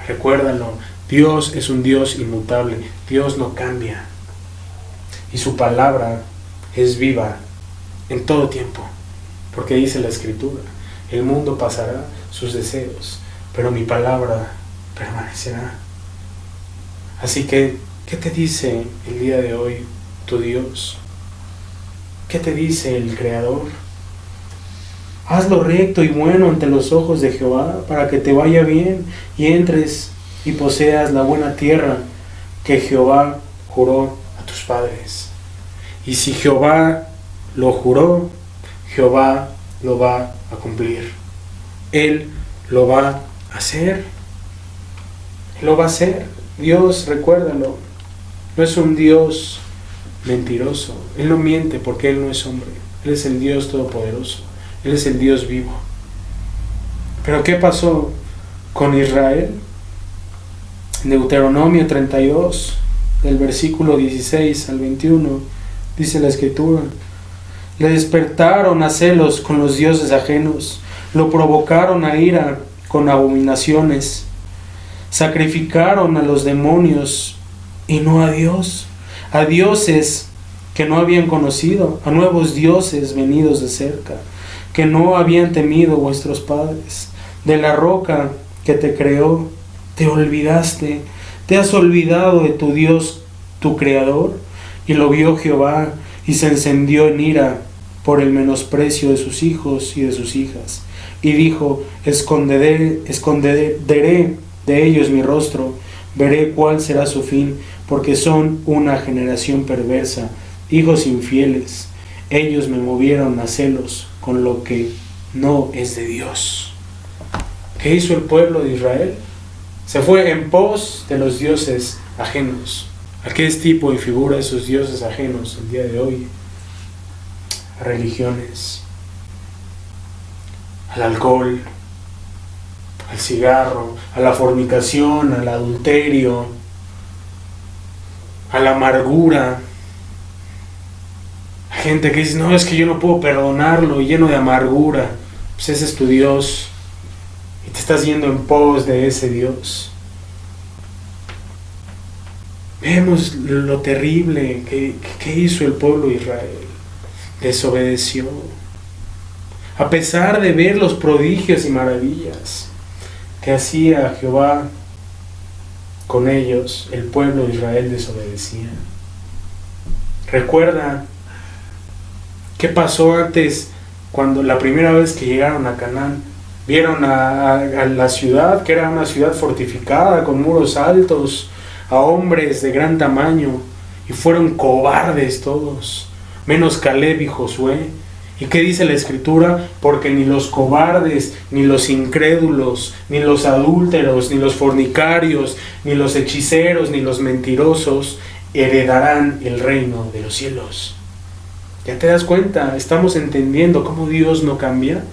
Recuérdalo, Dios es un Dios inmutable, Dios no cambia, y su palabra es viva en todo tiempo, porque dice la Escritura, el mundo pasará, sus deseos, pero mi palabra permanecerá. Así que, ¿qué te dice el día de hoy tu Dios? ¿Qué te dice el Creador? Haz lo recto y bueno ante los ojos de Jehová, para que te vaya bien y entres y poseas la buena tierra que Jehová juró a tus padres. Y si Jehová lo juró, Jehová lo va a cumplir. Él lo va a hacer. Él lo va a hacer. Dios, recuérdalo, no es un Dios mentiroso. Él no miente porque Él no es hombre. Él es el Dios todopoderoso. Él es el Dios vivo. Pero ¿qué pasó con Israel? En Deuteronomio 32, del versículo 16 al 21, dice la Escritura: le despertaron a celos con los dioses ajenos, lo provocaron a ira con abominaciones, sacrificaron a los demonios y no a Dios, a dioses que no habían conocido, a nuevos dioses venidos de cerca, que no habían temido vuestros padres. De la roca que te creó, te olvidaste, te has olvidado de tu Dios, tu Creador. Y lo vio Jehová y se encendió en ira por el menosprecio de sus hijos y de sus hijas. Y dijo: esconderé de ellos mi rostro, veré cuál será su fin, porque son una generación perversa, hijos infieles. Ellos me movieron a celos con lo que no es de Dios. ¿Qué hizo el pueblo de Israel? Se fue en pos de los dioses ajenos. ¿A qué es tipo y figura de esos dioses ajenos el día de hoy? A religiones, al alcohol, al cigarro, a la fornicación, al adulterio, a la amargura. Hay gente que dice: no, es que yo no puedo perdonarlo, lleno de amargura. Pues ese es tu Dios y te estás yendo en pos de ese Dios. Vemos lo terrible que hizo el pueblo de Israel. Desobedeció. A pesar de ver los prodigios y maravillas que hacía Jehová con ellos, el pueblo de Israel desobedecía. Recuerda qué pasó antes, cuando la primera vez que llegaron a Canaán. Vieron a la ciudad, que era una ciudad fortificada con muros altos, a hombres de gran tamaño, y fueron cobardes todos, menos Caleb y Josué. ¿Y qué dice la Escritura? Porque ni los cobardes, ni los incrédulos, ni los adúlteros, ni los fornicarios, ni los hechiceros, ni los mentirosos heredarán el reino de los cielos. ¿Ya te das cuenta? Estamos entendiendo cómo Dios no cambia.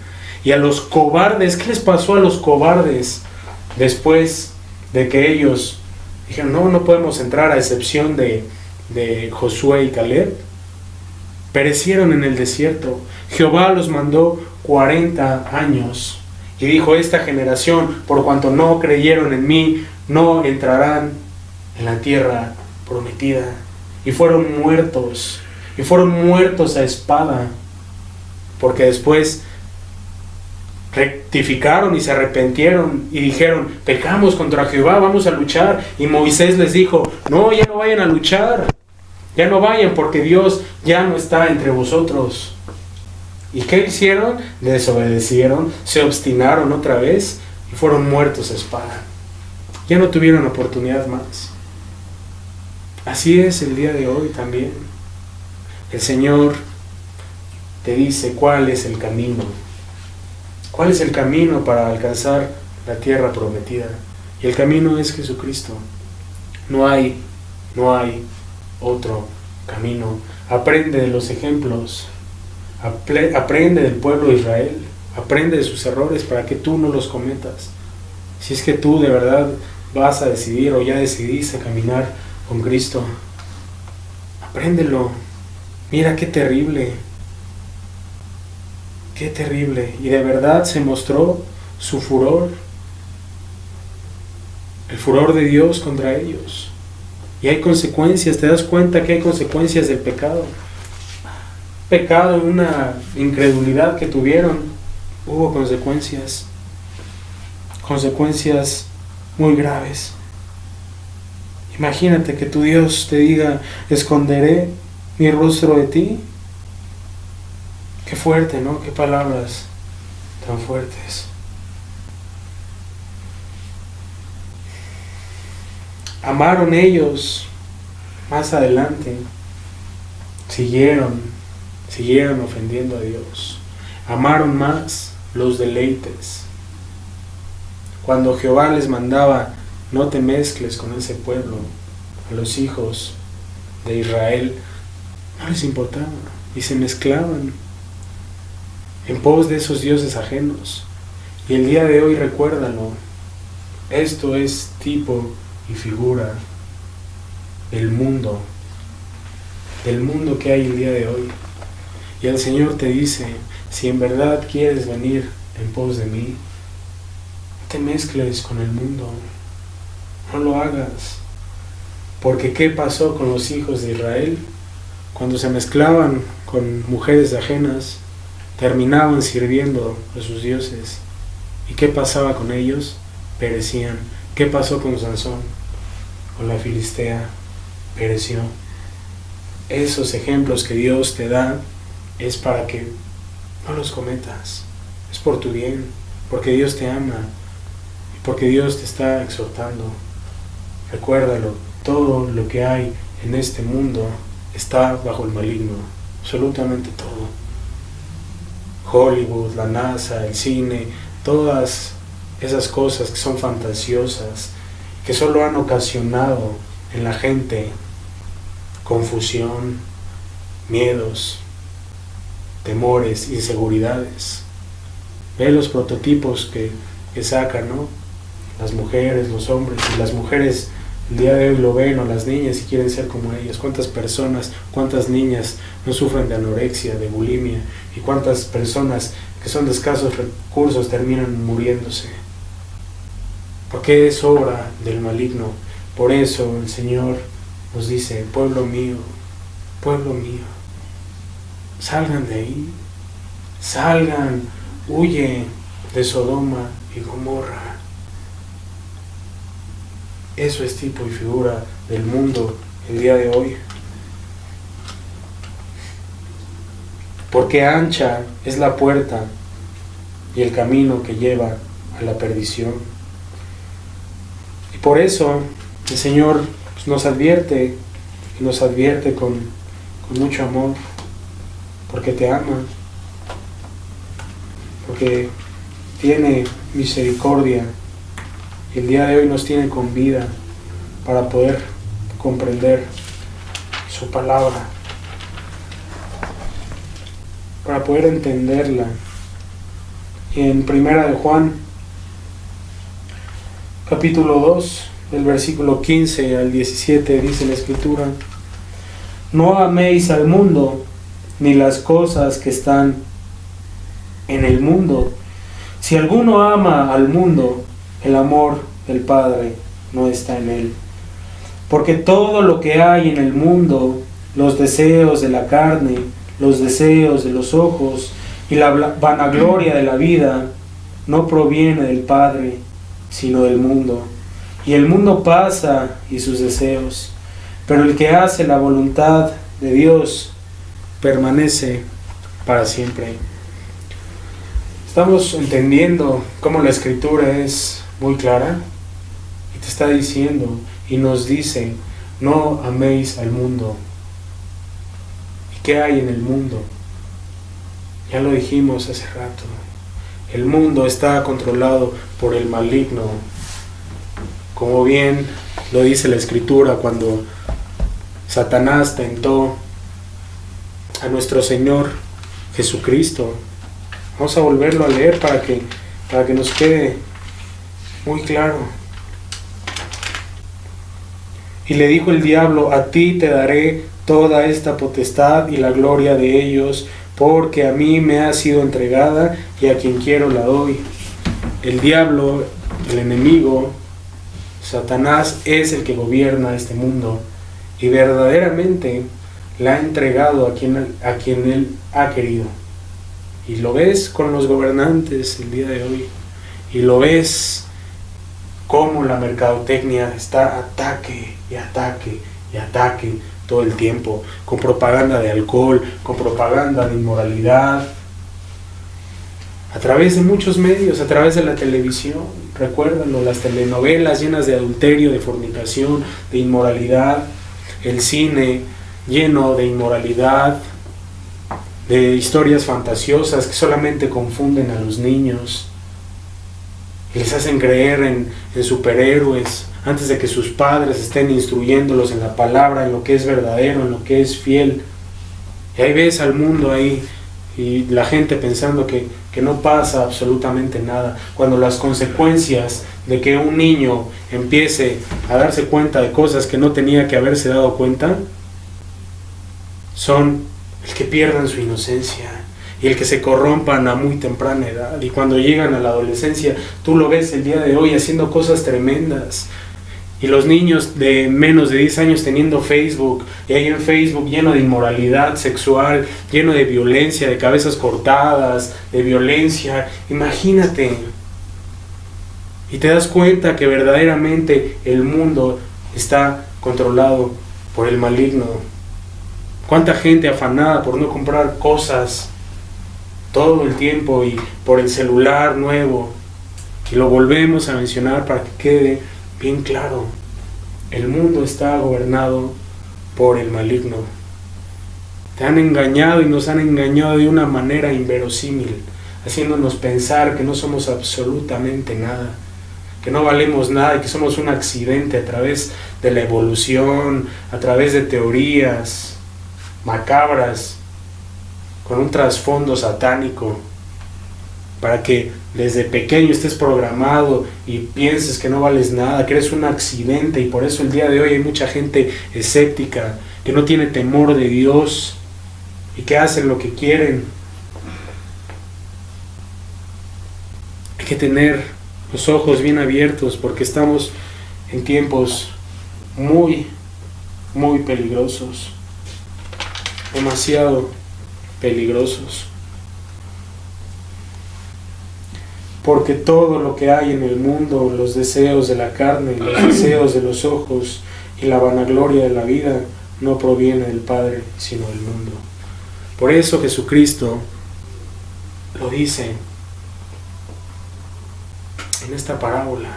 Y a los cobardes, ¿qué les pasó a los cobardes después de que ellos dijeron: no podemos entrar, a excepción de Josué y Caleb? Perecieron en el desierto. Jehová los mandó 40 años y dijo: esta generación, por cuanto no creyeron en mí, no entrarán en la tierra prometida. Y fueron muertos a espada, porque después rectificaron y se arrepintieron y dijeron: pecamos contra Jehová, vamos a luchar. Y Moisés les dijo: no, ya no vayan a luchar, ya no vayan, porque Dios ya no está entre vosotros. ¿Y qué hicieron? Desobedecieron, se obstinaron otra vez y fueron muertos a espada. Ya no tuvieron oportunidad más. Así es el día de hoy también. El Señor te dice cuál es el camino. ¿Cuál es el camino para alcanzar la tierra prometida? Y el camino es Jesucristo. No hay otro camino. Aprende de los ejemplos. Aprende del pueblo de Israel. Aprende de sus errores para que tú no los cometas. Si es que tú de verdad vas a decidir o ya decidiste caminar con Cristo, apréndelo. Mira qué terrible. Qué terrible. Y de verdad se mostró su furor. El furor de Dios contra ellos. Y hay consecuencias. ¿Te das cuenta que hay consecuencias del pecado? Pecado, una incredulidad que tuvieron. Hubo consecuencias. Consecuencias muy graves. Imagínate que tu Dios te diga: esconderé mi rostro de ti. Qué fuerte, ¿no? Qué palabras. tan fuertes. Amaron ellos más adelante, siguieron ofendiendo a Dios. Amaron más los deleites. Cuando Jehová les mandaba, no te mezcles con ese pueblo, a los hijos de Israel, no les importaba y se mezclaban en pos de esos dioses ajenos. Y el día de hoy, recuérdalo, esto es tipo y figura del mundo que hay el día de hoy. Y el Señor te dice, si en verdad quieres venir en pos de mí, no te mezcles con el mundo, no lo hagas. Porque ¿qué pasó con los hijos de Israel? Cuando se mezclaban con mujeres ajenas, terminaban sirviendo a sus dioses. ¿Y qué pasaba con ellos? Perecían. ¿Qué pasó con Sansón? Con la Filistea, pereció. Esos ejemplos que Dios te da es para que no los cometas. Es por tu bien, porque Dios te ama y porque Dios te está exhortando. Recuérdalo, todo lo que hay en este mundo está bajo el maligno, absolutamente todo. Hollywood, la NASA, el cine, todas esas cosas que son fantasiosas, que solo han ocasionado en la gente confusión, miedos, temores, inseguridades. Ve los prototipos que sacan, ¿no? Las mujeres, los hombres, y las mujeres el día de hoy lo ven, o las niñas, y quieren ser como ellas. ¿Cuántas personas, cuántas niñas no sufren de anorexia, de bulimia? ¿Y cuántas personas que son de escasos recursos terminan muriéndose? Porque es obra del maligno. Por eso el Señor nos dice, pueblo mío, salgan de ahí, salgan, huye de Sodoma y Gomorra. Eso es tipo y figura del mundo el día de hoy. Porque ancha es la puerta y el camino que lleva a la perdición. Y por eso el Señor nos advierte, y nos advierte con mucho amor, porque te ama, porque tiene misericordia, y el día de hoy nos tiene con vida para poder comprender su palabra, para poder entenderla. Y en Primera de Juan, capítulo 2, del versículo 15 al 17, dice la Escritura: no améis al mundo, ni las cosas que están en el mundo. Si alguno ama al mundo, el amor del Padre no está en él. Porque todo lo que hay en el mundo, los deseos de la carne, los deseos de los ojos y la vanagloria de la vida, no proviene del Padre, sino del mundo. Y el mundo pasa y sus deseos, pero el que hace la voluntad de Dios permanece para siempre. Estamos entendiendo cómo la Escritura es muy clara y te está diciendo y nos dice: no améis al mundo. ¿Y qué hay en el mundo? Ya lo dijimos hace rato. El mundo está controlado por el maligno, como bien lo dice la Escritura cuando Satanás tentó a nuestro Señor Jesucristo. Vamos a volverlo a leer para que nos quede muy claro. Y le dijo el diablo: a ti te daré toda esta potestad y la gloria de ellos, porque a mí me ha sido entregada y a quien quiero la doy. El diablo, el enemigo, Satanás, es el que gobierna este mundo y verdaderamente la ha entregado a quien él ha querido. Y lo ves con los gobernantes el día de hoy, y lo ves cómo la mercadotecnia está ataque y ataque y ataque todo el tiempo, con propaganda de alcohol, con propaganda de inmoralidad, a través de muchos medios, a través de la televisión, recuérdalo, las telenovelas llenas de adulterio, de fornicación, de inmoralidad, el cine lleno de inmoralidad, de historias fantasiosas que solamente confunden a los niños y les hacen creer en superhéroes antes de que sus padres estén instruyéndolos en la palabra, en lo que es verdadero, en lo que es fiel. Y ahí ves al mundo ahí y la gente pensando que no pasa absolutamente nada, cuando las consecuencias de que un niño empiece a darse cuenta de cosas que no tenía que haberse dado cuenta son el que pierdan su inocencia y el que se corrompan a muy temprana edad, y cuando llegan a la adolescencia tú lo ves el día de hoy haciendo cosas tremendas. Y los niños de menos de 10 años teniendo Facebook, y ahí en Facebook lleno de inmoralidad sexual, lleno de violencia, de cabezas cortadas, de violencia. Imagínate. Y te das cuenta que verdaderamente el mundo está controlado por el maligno. Cuánta gente afanada por no comprar cosas todo el tiempo y por el celular nuevo. Y lo volvemos a mencionar para que quede bien claro, el mundo está gobernado por el maligno. Te han engañado y nos han engañado de una manera inverosímil, haciéndonos pensar que no somos absolutamente nada, que no valemos nada y que somos un accidente a través de la evolución, a través de teorías macabras, con un trasfondo satánico, para que desde pequeño estés programado y pienses que no vales nada, que eres un accidente. Y por eso el día de hoy hay mucha gente escéptica, que no tiene temor de Dios y que hacen lo que quieren. Hay que tener los ojos bien abiertos porque estamos en tiempos muy, muy peligrosos, demasiado peligrosos. Porque todo lo que hay en el mundo, los deseos de la carne, los deseos de los ojos y la vanagloria de la vida, no proviene del Padre, sino del mundo. Por eso Jesucristo lo dice en esta parábola.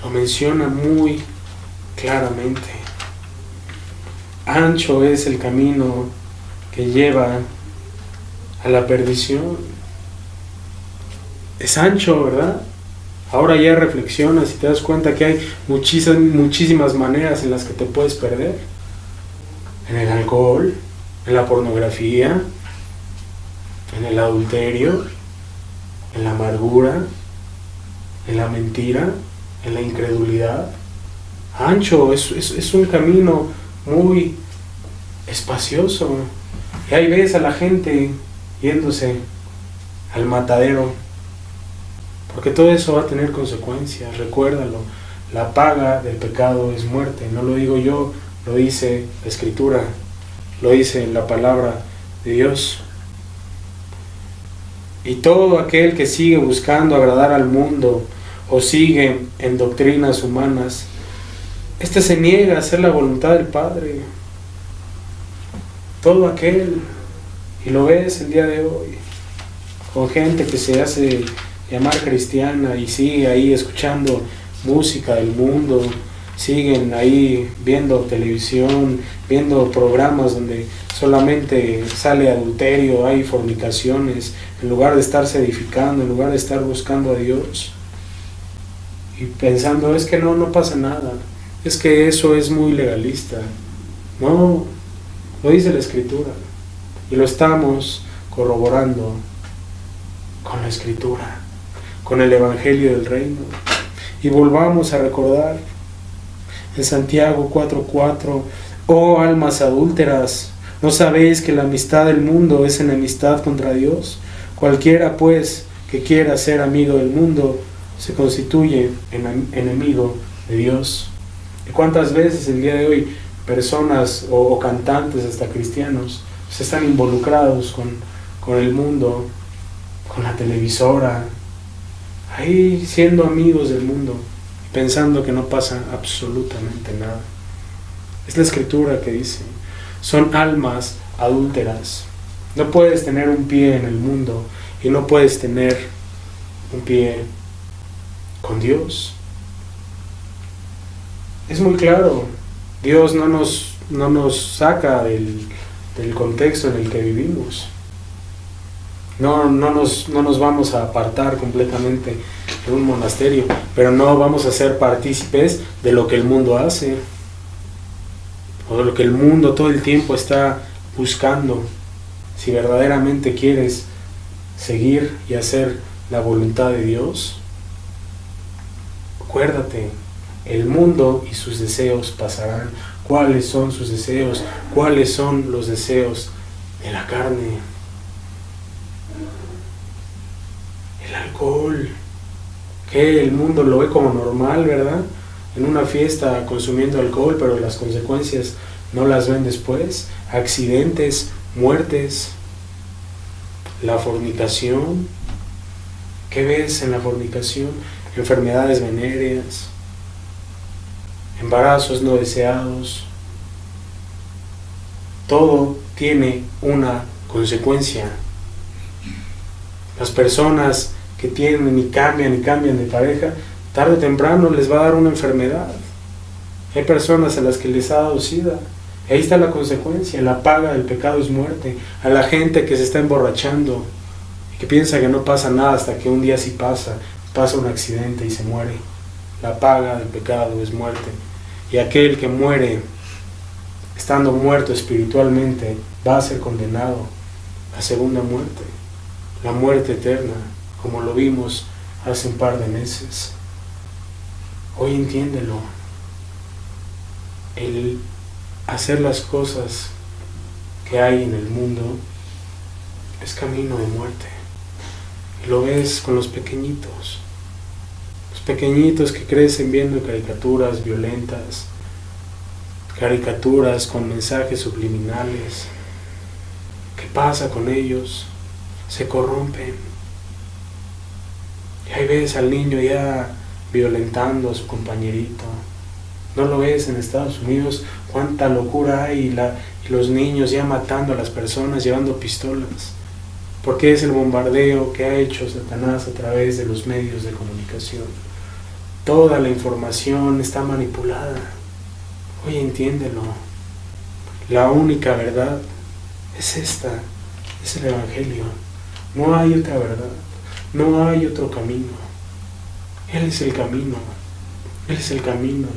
Lo menciona muy claramente. Ancho es el camino que lleva a la perdición. Es ancho, ¿verdad? Ahora ya reflexionas y te das cuenta que hay muchísimas maneras en las que te puedes perder. En el alcohol, en la pornografía, en el adulterio, en la amargura, en la mentira, en la incredulidad. Ancho, es un camino muy espacioso. Y ahí ves a la gente yéndose al matadero. Porque todo eso va a tener consecuencias, recuérdalo. La paga del pecado es muerte. No lo digo yo, lo dice la Escritura, lo dice la palabra de Dios. Y todo aquel que sigue buscando agradar al mundo o sigue en doctrinas humanas, este se niega a hacer la voluntad del Padre. Todo aquel, y lo ves el día de hoy, con gente que se hace llamar cristiana y sigue ahí escuchando música del mundo, siguen ahí viendo televisión, viendo programas donde solamente sale adulterio, hay fornicaciones, en lugar de estarse edificando, en lugar de estar buscando a Dios y pensando, es que no pasa nada, es que eso es muy legalista. No, lo dice la Escritura y lo estamos corroborando con la Escritura, con el Evangelio del Reino. Y volvamos a recordar en Santiago 4:4, oh almas adúlteras, ¿no sabéis que la amistad del mundo es enemistad contra Dios? Cualquiera pues que quiera ser amigo del mundo se constituye en enemigo de Dios. ¿Y cuántas veces el día de hoy personas o cantantes, hasta cristianos, se están involucrados con el mundo, con la televisora, ahí siendo amigos del mundo, pensando que no pasa absolutamente nada? Es la Escritura que dice, son almas adúlteras. No puedes tener un pie en el mundo y no puedes tener un pie con Dios. Es muy claro. Dios no nos saca del contexto en el que vivimos. No nos vamos a apartar completamente de un monasterio, pero no vamos a ser partícipes de lo que el mundo hace, o de lo que el mundo todo el tiempo está buscando. Si verdaderamente quieres seguir y hacer la voluntad de Dios, acuérdate, el mundo y sus deseos pasarán. ¿Cuáles son sus deseos? ¿Cuáles son los deseos de la carne? El alcohol, que el mundo lo ve como normal, ¿verdad? En una fiesta consumiendo alcohol, pero las consecuencias no las ven después. Accidentes, muertes, la fornicación. ¿Qué ves en la fornicación? Enfermedades venéreas, embarazos no deseados. Todo tiene una consecuencia. Las personas que tienen y cambian de pareja, tarde o temprano les va a dar una enfermedad. Hay personas a las que les ha dado SIDA. Ahí está la consecuencia. La paga del pecado es muerte. A la gente que se está emborrachando y que piensa que no pasa nada hasta que un día sí pasa un accidente y se muere. La paga del pecado es muerte. Y aquel que muere estando muerto espiritualmente va a ser condenado a segunda muerte, la muerte eterna, como lo vimos hace un par de meses. Hoy entiéndelo. El hacer las cosas que hay en el mundo es camino de muerte. Y lo ves con los pequeñitos que crecen viendo caricaturas violentas, caricaturas con mensajes subliminales. ¿Qué pasa con ellos? Se corrompen. Y ahí ves al niño ya violentando a su compañerito. ¿No lo ves en Estados Unidos? Cuánta locura hay, y los niños ya matando a las personas, llevando pistolas. Porque es el bombardeo que ha hecho Satanás a través de los medios de comunicación. Toda la información está manipulada. Oye, entiéndelo. La única verdad es esta, es el Evangelio. No hay otra verdad, no hay otro camino. Él es el camino,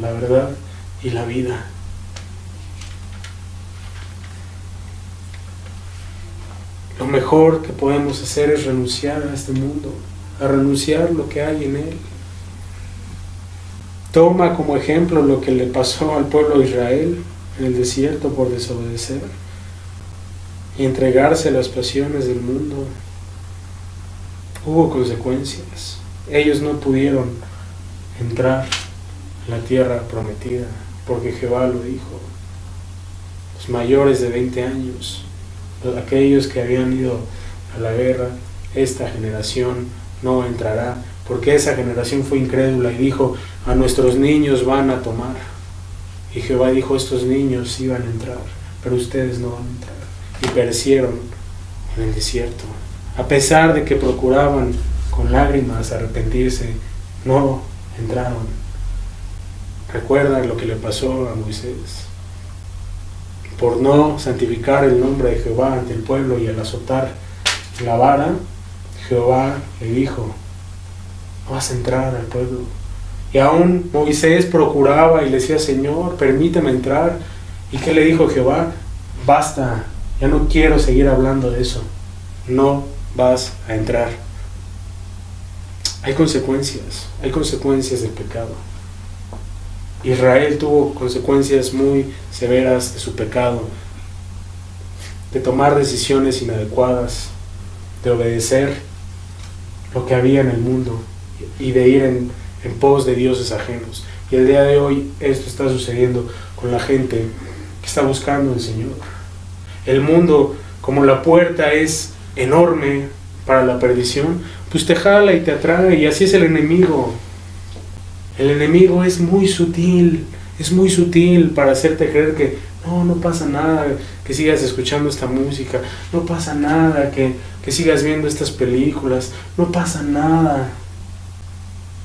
la verdad y la vida. Lo mejor que podemos hacer es renunciar a este mundo, a renunciar lo que hay en él. Toma como ejemplo lo que le pasó al pueblo de Israel en el desierto por desobedecer y entregarse a las pasiones del mundo. Hubo consecuencias. Ellos no pudieron entrar en la tierra prometida porque Jehová lo dijo. Los mayores de 20 años, aquellos que habían ido a la guerra, esta generación no entrará, porque esa generación fue incrédula y dijo: a nuestros niños van a tomar. Y Jehová dijo: estos niños iban a entrar, pero ustedes no van a entrar. Y perecieron en el desierto. A pesar de que procuraban con lágrimas arrepentirse, no entraron. Recuerdan lo que le pasó a Moisés. Por no santificar el nombre de Jehová ante el pueblo y al azotar la vara, Jehová le dijo: no vas a entrar al pueblo. Y aún Moisés procuraba y le decía: Señor, permíteme entrar. ¿Y qué le dijo Jehová? Basta, ya no quiero seguir hablando de eso. No vas a entrar. Hay consecuencias del pecado. Israel tuvo consecuencias muy severas de su pecado, de tomar decisiones inadecuadas, de obedecer lo que había en el mundo y de ir en pos de dioses ajenos. Y el día de hoy esto está sucediendo con la gente que está buscando al Señor. El mundo, como la puerta es enorme para la perdición, pues te jala y te atrae, y así es el enemigo. El enemigo es muy sutil, Es muy sutil para hacerte creer que no pasa nada, que sigas escuchando esta música, no pasa nada, que sigas viendo estas películas, no pasa nada.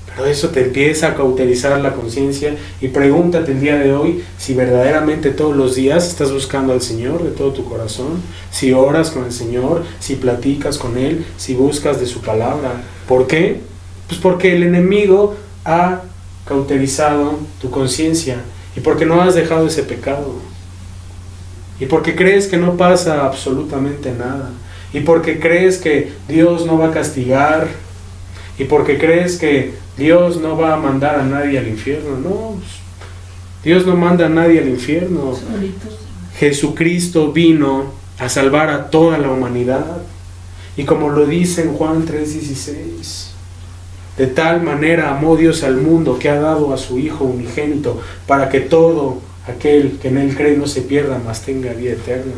Pero eso te empieza a cauterizar la conciencia y pregúntate el día de hoy si verdaderamente todos los días estás buscando al Señor de todo tu corazón, si oras con el Señor, si platicas con Él, si buscas de su palabra. ¿Por qué? Pues porque el enemigo ha cauterizado tu conciencia y porque no has dejado ese pecado y porque crees que no pasa absolutamente nada y porque crees que Dios no va a castigar y porque crees que Dios no va a mandar a nadie al infierno. No, Dios no manda a nadie al infierno. Jesucristo vino a salvar a toda la humanidad y como lo dice en Juan 3:16, de tal manera amó Dios al mundo que ha dado a su Hijo unigénito para que todo aquel que en Él cree no se pierda, mas tenga vida eterna.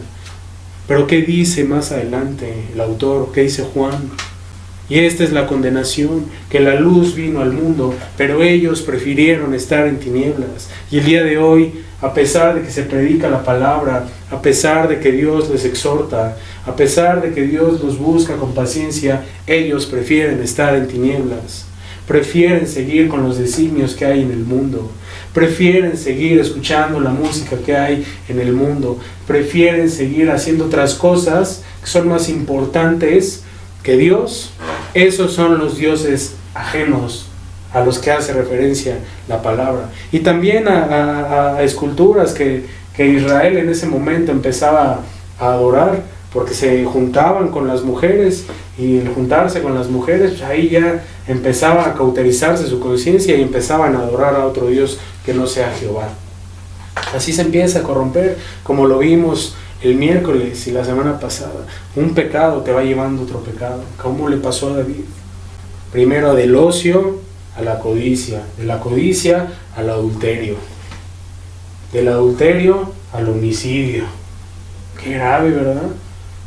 Pero ¿qué dice más adelante el autor? ¿Qué dice Juan? Y esta es la condenación, que la luz vino al mundo, pero ellos prefirieron estar en tinieblas. Y el día de hoy, a pesar de que se predica la palabra, a pesar de que Dios les exhorta, a pesar de que Dios los busca con paciencia, ellos prefieren estar en tinieblas. Prefieren seguir con los designios que hay en el mundo. Prefieren seguir escuchando la música que hay en el mundo. Prefieren seguir haciendo otras cosas que son más importantes que Dios. Esos son los dioses ajenos a los que hace referencia la palabra. Y también a esculturas que Israel en ese momento empezaba a adorar, porque se juntaban con las mujeres, y el juntarse con las mujeres, pues ahí ya empezaba a cauterizarse su conciencia y empezaban a adorar a otro Dios que no sea Jehová. Así se empieza a corromper, como lo vimos el miércoles y la semana pasada. Un pecado te va llevando a otro pecado. ¿Cómo le pasó a David? Primero del ocio a la codicia, de la codicia al adulterio, del adulterio al homicidio. Qué grave, ¿verdad?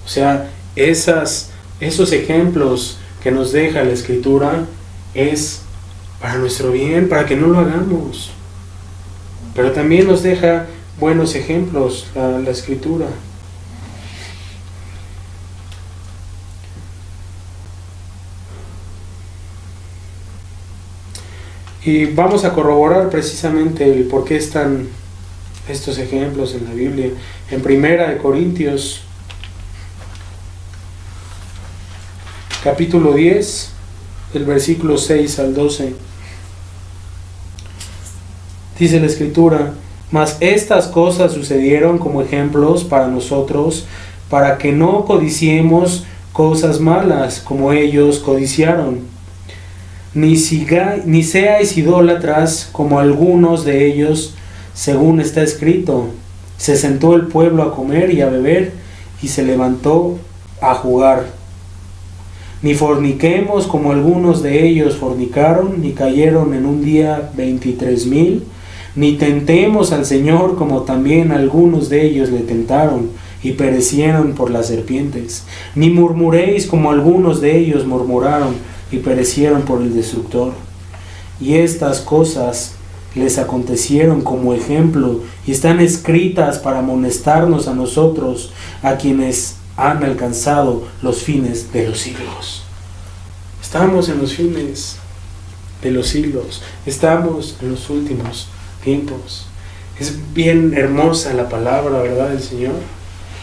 O sea, esos ejemplos que nos deja la Escritura es para nuestro bien, para que no lo hagamos. Pero también nos deja buenos ejemplos la Escritura. Y vamos a corroborar precisamente el por qué están estos ejemplos en la Biblia. En 1 Corintios, capítulo 10, del versículo 6 al 12. Dice la Escritura: mas estas cosas sucedieron como ejemplos para nosotros, para que no codiciemos cosas malas como ellos codiciaron. Ni seáis idólatras como algunos de ellos, según está escrito: se sentó el pueblo a comer y a beber, y se levantó a jugar. Ni forniquemos como algunos de ellos fornicaron, ni cayeron en un día 23,000. Ni tentemos al Señor como también algunos de ellos le tentaron y perecieron por las serpientes. Ni murmuréis como algunos de ellos murmuraron y perecieron por el destructor. Y estas cosas les acontecieron como ejemplo y están escritas para amonestarnos a nosotros, a quienes han alcanzado los fines de los siglos. Estamos en los fines de los siglos, estamos en los últimos tiempos. Es bien hermosa la palabra, ¿verdad?, del Señor.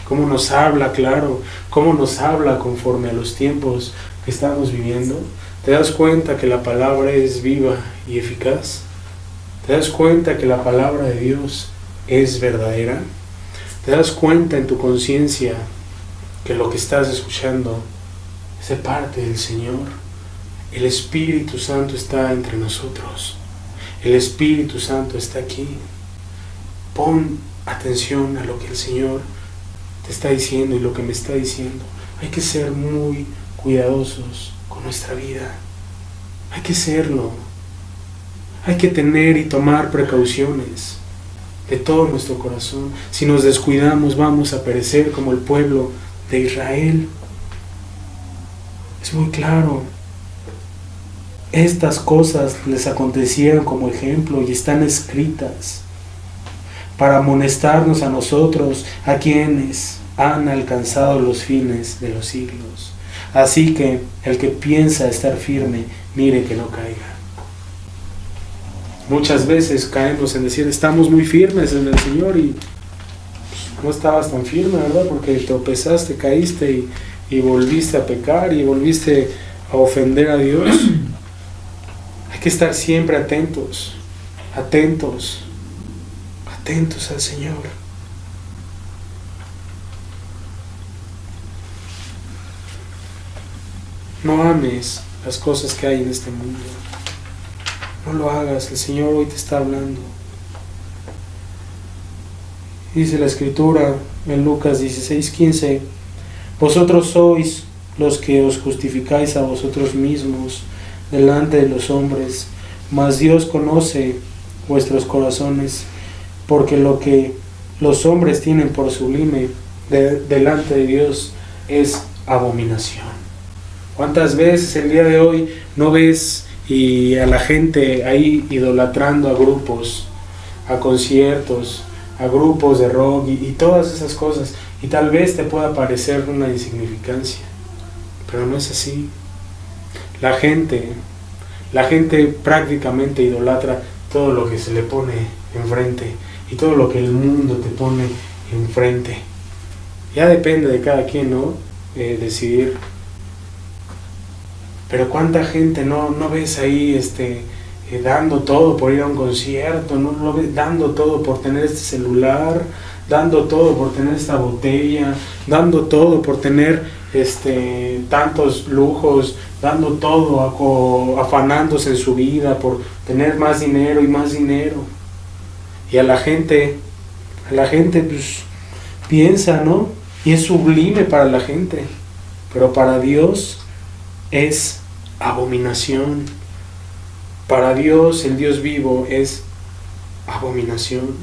Cómo nos habla claro, cómo nos habla conforme a los tiempos que estamos viviendo. ¿Te das cuenta que la palabra es viva y eficaz? ¿Te das cuenta que la palabra de Dios es verdadera? ¿Te das cuenta en tu conciencia que lo que estás escuchando es de parte del Señor? El Espíritu Santo está entre nosotros. El Espíritu Santo está aquí. Pon atención a lo que el Señor te está diciendo y lo que me está diciendo. Hay que ser muy cuidadosos con nuestra vida. Hay que serlo. Hay que tener y tomar precauciones de todo nuestro corazón. Si nos descuidamos, vamos a perecer como el pueblo de Israel. Es muy claro. Estas cosas les acontecieron como ejemplo y están escritas para amonestarnos a nosotros, a quienes han alcanzado los fines de los siglos. Así que el que piensa estar firme, mire que no caiga. Muchas veces caemos en decir, estamos muy firmes en el Señor y pues, no estabas tan firme, ¿verdad? Porque tropezaste, caíste y volviste a pecar y volviste a ofender a Dios. Hay que estar siempre atentos, atentos al Señor. No ames las cosas que hay en este mundo. No lo hagas, el Señor hoy te está hablando. Dice la Escritura en Lucas 16:15, vosotros sois los que os justificáis a vosotros mismos delante de los hombres, mas Dios conoce vuestros corazones, porque lo que los hombres tienen por sublime delante de Dios es abominación. ¿Cuántas veces el día de hoy no ves y a la gente ahí idolatrando a grupos, a conciertos, a grupos de rock y todas esas cosas? Y tal vez te pueda parecer una insignificancia, pero no es así. La gente prácticamente idolatra todo lo que se le pone enfrente y todo lo que el mundo te pone enfrente. Ya depende de cada quien, ¿no? Decidir. Pero cuánta gente no ves ahí dando todo por ir a un concierto, no lo ves dando todo por tener este celular, dando todo por tener esta botella, dando todo por tener tantos lujos, dando todo, afanándose en su vida por tener más dinero y más dinero. Y a la gente pues piensa, ¿no? Y es sublime para la gente, pero para Dios es abominación. Para Dios, el Dios vivo, es abominación.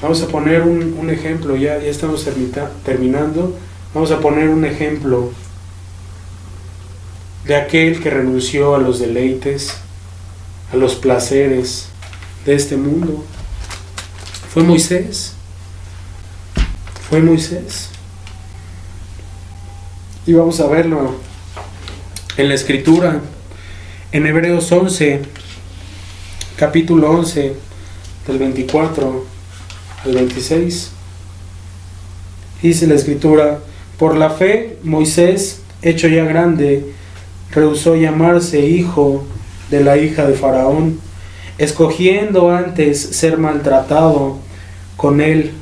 Vamos a poner un ejemplo, ya estamos terminando. Vamos a poner un ejemplo de aquel que renunció a los deleites, a los placeres de este mundo. Fue Moisés. Y vamos a verlo en la Escritura, en Hebreos 11, capítulo 11, del 24 al 26. Dice la Escritura, por la fe Moisés, hecho ya grande, rehusó llamarse hijo de la hija de Faraón, escogiendo antes ser maltratado con el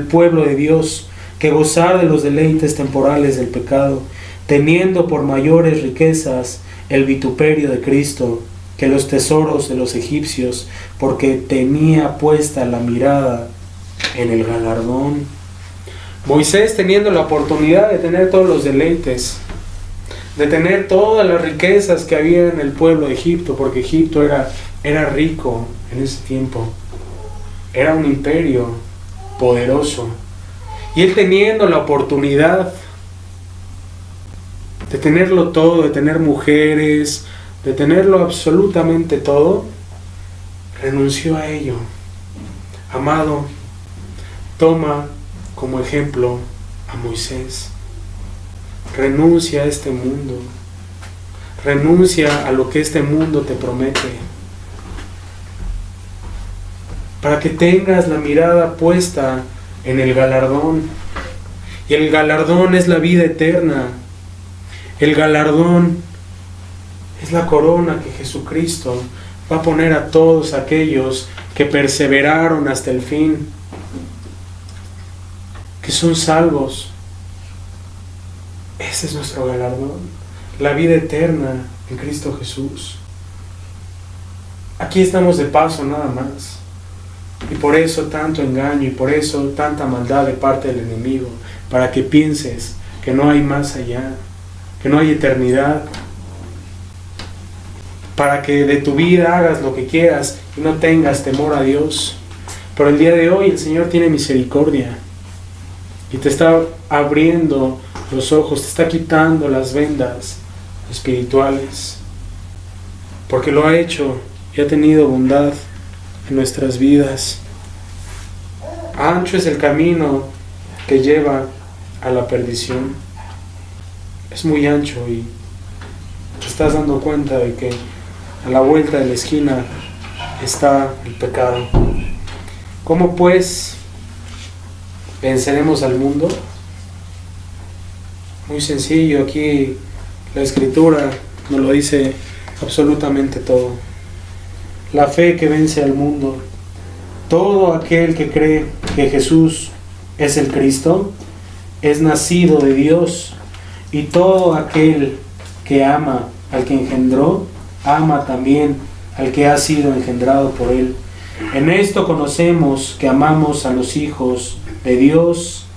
pueblo de Dios, que gozar de los deleites temporales del pecado, teniendo por mayores riquezas el vituperio de Cristo que los tesoros de los egipcios, porque tenía puesta la mirada en el galardón. Moisés, teniendo la oportunidad de tener todos los deleites, de tener todas las riquezas que había en el pueblo de Egipto, porque Egipto era rico en ese tiempo, era un imperio poderoso, y él teniendo la oportunidad de tenerlo todo, de tener mujeres, de tenerlo absolutamente todo, renunció a ello. Amado, toma como ejemplo a Moisés. Renuncia a este mundo. Renuncia a lo que este mundo te promete, para que tengas la mirada puesta en el galardón. Y el galardón es la vida eterna. El galardón es la corona que Jesucristo va a poner a todos aquellos que perseveraron hasta el fin, que son salvos. Ese es nuestro galardón, la vida eterna en Cristo Jesús. Aquí estamos de paso nada más. Y por eso tanto engaño y por eso tanta maldad de parte del enemigo, para que pienses que no hay más allá, que no hay eternidad, para que de tu vida hagas lo que quieras y no tengas temor a Dios. Pero el día de hoy el Señor tiene misericordia y te está abriendo los ojos, te está quitando las vendas espirituales, porque lo ha hecho y ha tenido bondad en nuestras vidas. Ancho es el camino que lleva a la perdición. Es muy ancho y te estás dando cuenta de que a la vuelta de la esquina está el pecado. ¿Cómo pues venceremos al mundo? Muy sencillo, aquí la Escritura nos lo dice absolutamente todo. La fe que vence al mundo. Todo aquel que cree que Jesús es el Cristo es nacido de Dios, y todo aquel que ama al que engendró, ama también al que ha sido engendrado por él. En esto conocemos que amamos a los hijos de Dios,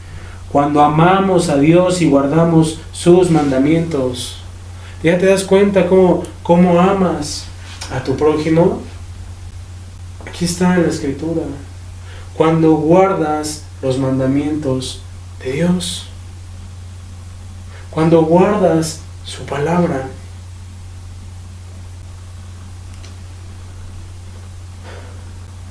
cuando amamos a Dios y guardamos sus mandamientos. ¿Ya te das cuenta cómo amas a tu prójimo? Aquí está en la Escritura. Cuando guardas los mandamientos de Dios, cuando guardas su palabra.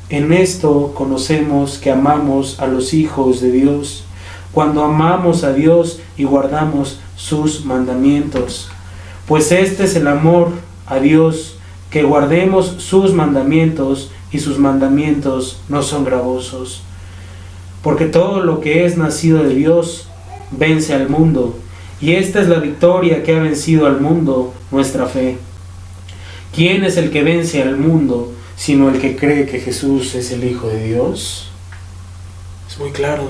En esto conocemos que amamos a los hijos de Dios, cuando amamos a Dios y guardamos sus mandamientos. Pues este es el amor a Dios, que guardemos sus mandamientos, y sus mandamientos no son gravosos. Porque todo lo que es nacido de Dios vence al mundo, y esta es la victoria que ha vencido al mundo, nuestra fe. ¿Quién es el que vence al mundo, sino el que cree que Jesús es el Hijo de Dios? Es muy claro.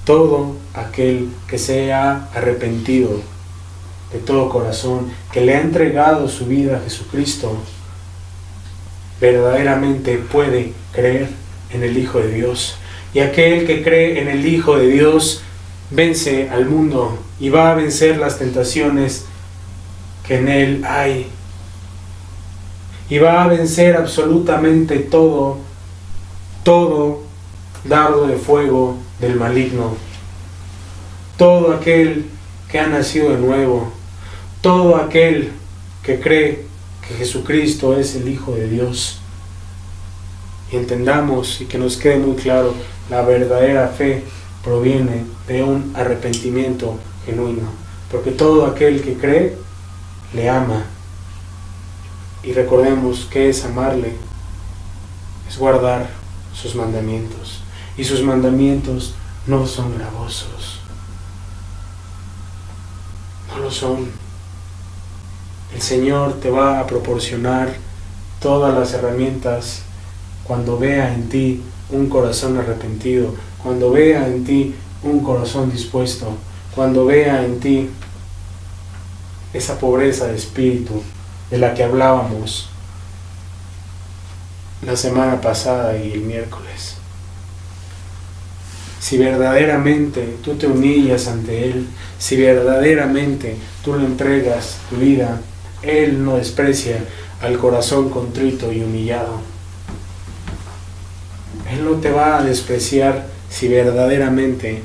Todo aquel que se ha arrepentido de todo corazón, que le ha entregado su vida a Jesucristo, verdaderamente puede creer en el Hijo de Dios. Y aquel que cree en el Hijo de Dios vence al mundo y va a vencer las tentaciones que en él hay. Y va a vencer absolutamente todo dardo de fuego del maligno. Todo aquel que ha nacido de nuevo, todo aquel que cree que Jesucristo es el Hijo de Dios. Y entendamos y que nos quede muy claro, la verdadera fe proviene de un arrepentimiento genuino, porque todo aquel que cree le ama. Y recordemos que es amarle, es guardar sus mandamientos, y sus mandamientos no son gravosos, no lo son. El Señor te va a proporcionar todas las herramientas cuando vea en ti un corazón arrepentido, cuando vea en ti un corazón dispuesto, cuando vea en ti esa pobreza de espíritu de la que hablábamos la semana pasada y el miércoles. Si verdaderamente tú te humillas ante Él, si verdaderamente tú le entregas tu vida, Él no desprecia al corazón contrito y humillado. Él no te va a despreciar si verdaderamente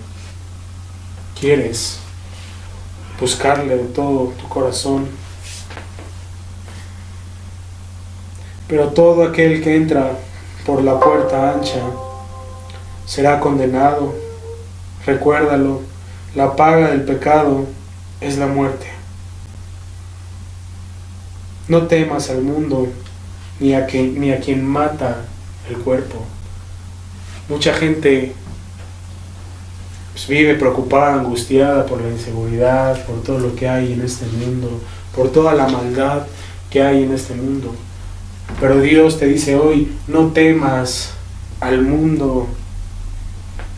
quieres buscarle de todo tu corazón. Pero todo aquel que entra por la puerta ancha será condenado. Recuérdalo, la paga del pecado es la muerte. No temas al mundo, ni a quien mata el cuerpo. Mucha gente vive preocupada, angustiada por la inseguridad, por todo lo que hay en este mundo, por toda la maldad que hay en este mundo. Pero Dios te dice hoy, no temas al mundo.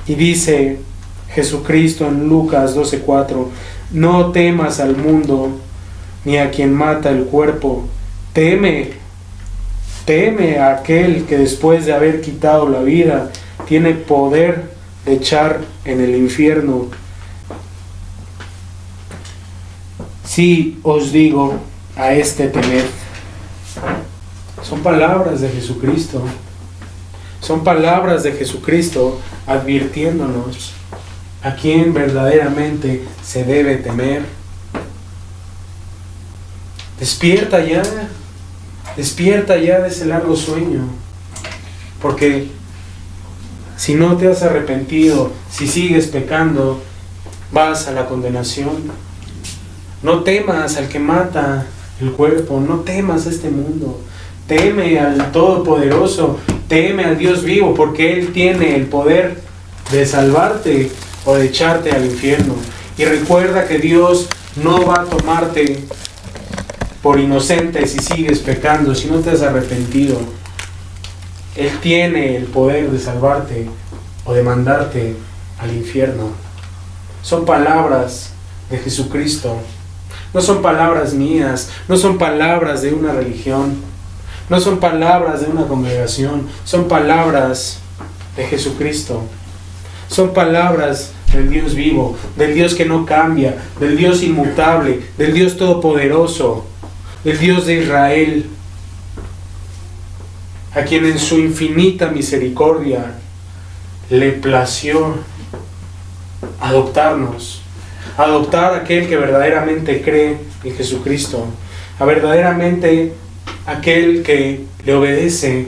Y dice Jesucristo en Lucas 12:4, no temas al mundo, ni a quien mata el cuerpo. Teme a aquel que después de haber quitado la vida, tiene poder de echar en el infierno. Sí os digo, a este temed. Son palabras de Jesucristo. Son palabras de Jesucristo advirtiéndonos a quién verdaderamente se debe temer. Despierta ya de ese largo sueño, porque Si no te has arrepentido, si sigues pecando, vas a la condenación. No temas al que mata el cuerpo, no temas a este mundo. Teme al Todopoderoso, teme al Dios vivo, porque Él tiene el poder de salvarte o de echarte al infierno. Y recuerda que Dios no va a tomarte por inocente si sigues pecando, si no te has arrepentido. Él tiene el poder de salvarte o de mandarte al infierno. Son palabras de Jesucristo. No son palabras mías, no son palabras de una religión, no son palabras de una congregación, son palabras de Jesucristo. Son palabras del Dios vivo, del Dios que no cambia, del Dios inmutable, del Dios todopoderoso, del Dios de Israel, a quien en su infinita misericordia le plació adoptarnos, adoptar a aquel que verdaderamente cree en Jesucristo, a verdaderamente aquel que le obedece,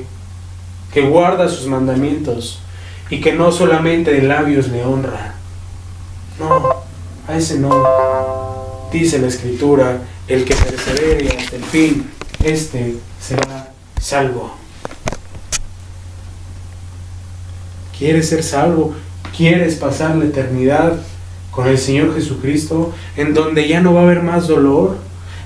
que guarda sus mandamientos y que no solamente de labios le honra. No, a ese no. Dice la Escritura, el que persevere hasta el fin, este será salvo. ¿Quieres ser salvo? ¿Quieres pasar la eternidad con el Señor Jesucristo, en donde ya no va a haber más dolor,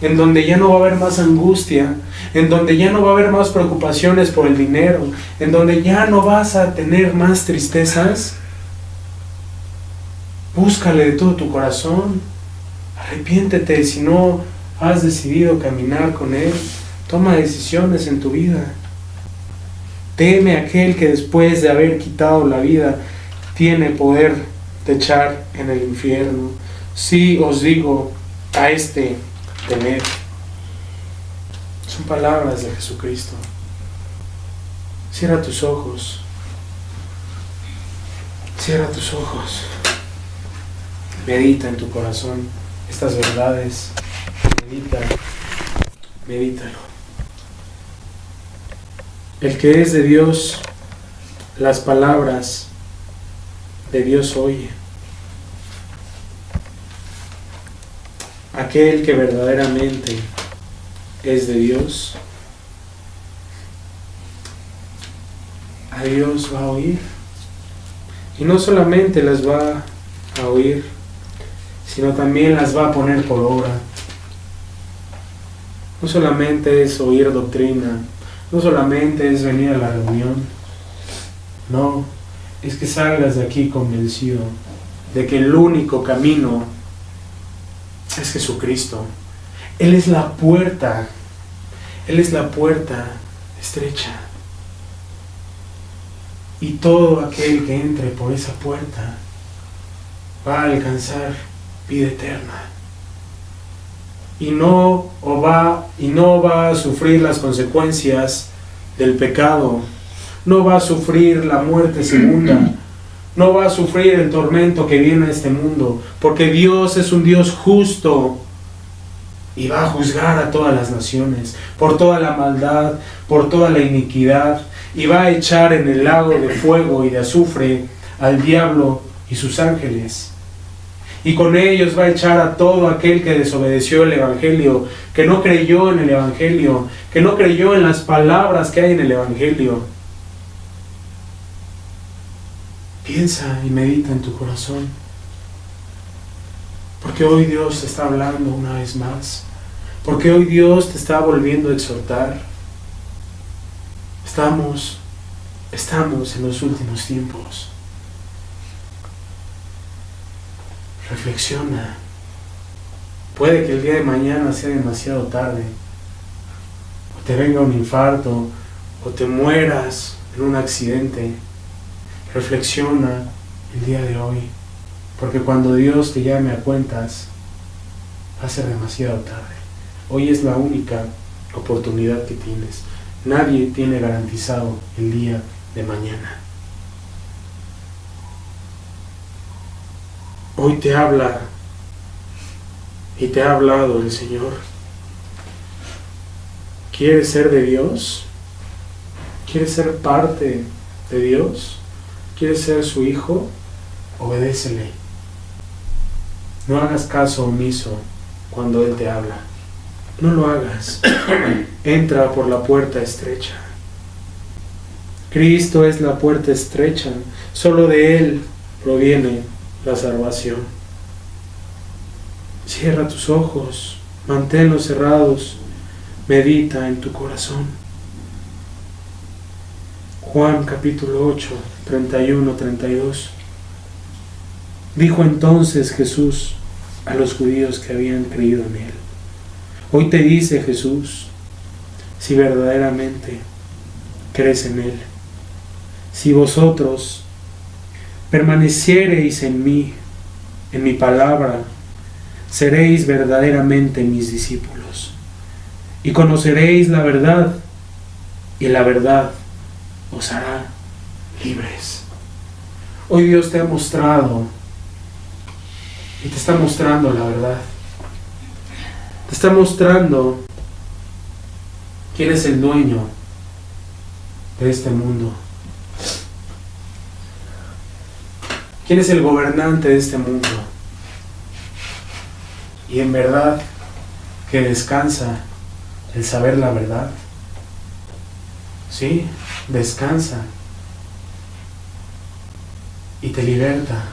en donde ya no va a haber más angustia, en donde ya no va a haber más preocupaciones por el dinero, en donde ya no vas a tener más tristezas? Búscale de todo tu corazón, arrepiéntete si no has decidido caminar con Él, toma decisiones en tu vida. Teme a aquel que después de haber quitado la vida tiene poder de echar en el infierno. Sí os digo, a este temed. Son palabras de Jesucristo. Cierra tus ojos. Cierra tus ojos. Medita en tu corazón estas verdades. Medítalo. El que es de Dios, las palabras de Dios oye. Aquel que verdaderamente es de Dios, a Dios va a oír. Y no solamente las va a oír, sino también las va a poner por obra. No solamente es oír doctrina, no solamente es venir a la reunión, no, es que salgas de aquí convencido de que el único camino es Jesucristo. Él es la puerta estrecha. Y todo aquel que entre por esa puerta va a alcanzar vida eterna. Y no va a sufrir las consecuencias del pecado, no va a sufrir la muerte segunda, no va a sufrir el tormento que viene a este mundo, porque Dios es un Dios justo y va a juzgar a todas las naciones por toda la maldad, por toda la iniquidad, y va a echar en el lago de fuego y de azufre al diablo y sus ángeles. Y con ellos va a echar a todo aquel que desobedeció el Evangelio, que no creyó en el Evangelio, que no creyó en las palabras que hay en el Evangelio. Piensa y medita en tu corazón, porque hoy Dios te está hablando una vez más, porque hoy Dios te está volviendo a exhortar. Estamos en los últimos tiempos. Reflexiona. Puede que el día de mañana sea demasiado tarde, o te venga un infarto, o te mueras en un accidente. Reflexiona el día de hoy, porque cuando Dios te llame a cuentas, va a ser demasiado tarde. Hoy es la única oportunidad que tienes. Nadie tiene garantizado el día de mañana. Hoy te habla y te ha hablado el Señor. ¿Quieres ser de Dios? ¿Quieres ser parte de Dios? ¿Quieres ser su hijo? Obedécele. No hagas caso omiso cuando Él te habla. No lo hagas. Entra por la puerta estrecha. Cristo es la puerta estrecha. Solo de Él proviene la salvación. Cierra tus ojos, manténlos cerrados, medita en tu corazón. Juan capítulo 8, 31-32. Dijo entonces Jesús a los judíos que habían creído en Él: hoy te dice Jesús, si verdaderamente crees en Él, si vosotros permaneciereis en mí, en mi palabra, seréis verdaderamente mis discípulos, y conoceréis la verdad, y la verdad os hará libres. Hoy Dios te ha mostrado y te está mostrando la verdad. Te está mostrando quién es el dueño de este mundo. ¿Quién es el gobernante de este mundo? Y en verdad que descansa el saber la verdad. Sí, descansa. Y te liberta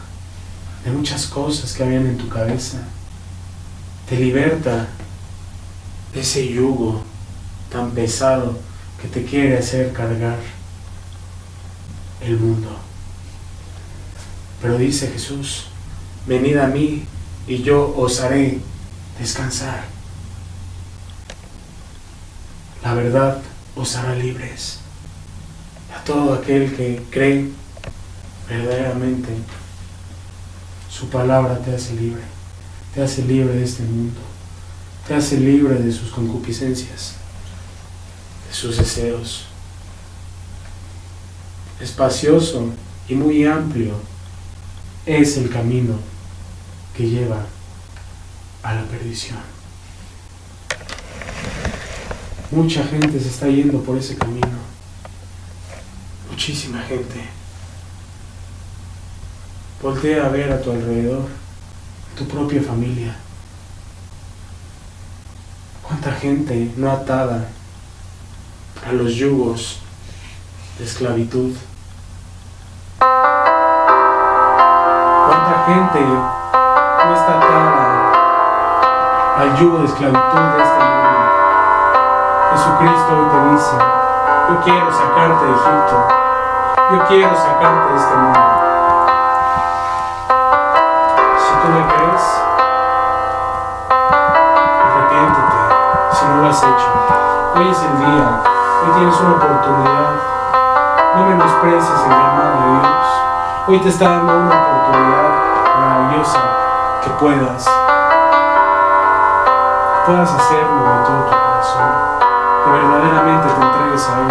de muchas cosas que habían en tu cabeza. Te liberta de ese yugo tan pesado que te quiere hacer cargar el mundo. Pero dice Jesús: venid a mí y yo os haré descansar. La verdad os hará libres. A todo aquel que cree verdaderamente, su palabra te hace libre. Te hace libre de este mundo. Te hace libre de sus concupiscencias, de sus deseos. Espacioso y muy amplio es el camino que lleva a la perdición. Mucha gente se está yendo por ese camino. Muchísima gente. Voltea a ver a tu alrededor, tu propia familia. ¿Cuánta gente no atada a los yugos de esclavitud? ¿Cuánta gente no está atada al yugo de esclavitud de este mundo? Jesucristo hoy te dice: yo quiero sacarte de Egipto. Yo quiero sacarte de este mundo. Si tú me crees, arrepiéntete si no lo has hecho. Hoy es el día. Hoy tienes una oportunidad. No menosprecies el llamado de Dios. Hoy te está dando una oportunidad maravillosa que puedas hacerlo de todo tu corazón, que verdaderamente te entregues a Él.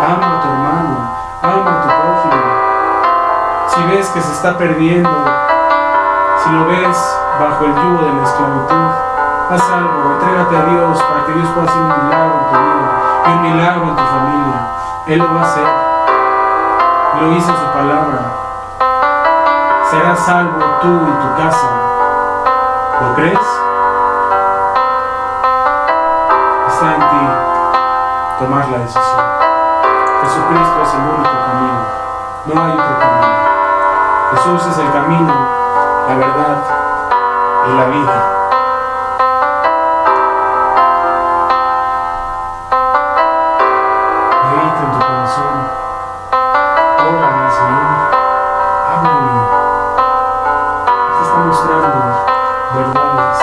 Ama a tu hermano, ama a tu prójimo. Si ves que se está perdiendo, si lo ves bajo el yugo de la esclavitud, haz algo, entrégate a Dios para que Dios pueda hacer un milagro en tu vida y un milagro en tu familia. Él lo va a hacer. Lo hizo en su palabra. Serás salvo tú y tu casa. ¿Lo crees? Está en ti tomar la decisión. Jesucristo es el único camino. No hay otro camino. Jesús es el camino, la verdad y la vida. Medita en tu corazón. Ora al Señor. Háblale. Te está mostrando verdades.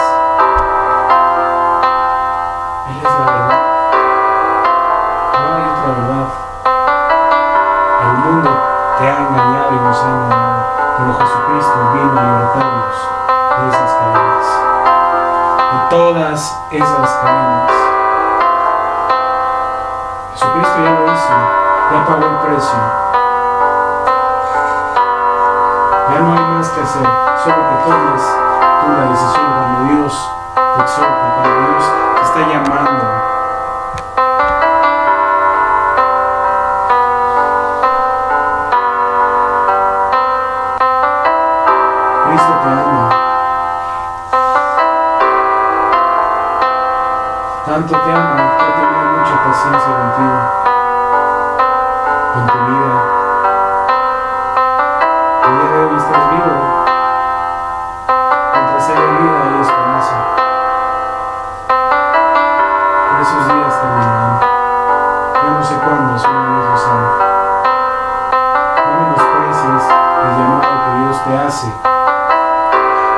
Él es la verdad. No hay otra verdad. El mundo te ha engañado y nos ha engañado, pero Jesucristo vino a libertarnos de esas cadenas, de todas esas cadenas. Jesucristo ya lo hizo, ya pagó el precio. Ya no hay más que hacer, solo que tomes tú la decisión cuando Dios te exhorta, cuando Dios te está llamando. Cristo te ama. Tanto te ama que ha tenido mucha paciencia contigo, con tu vida. El día de hoy estás vivo. Mientras haya vida hay esperanza. Pero esos días terminarán. Yo no sé cuándo, solo Dios lo sabe. No menosprecies el llamado que Dios te hace.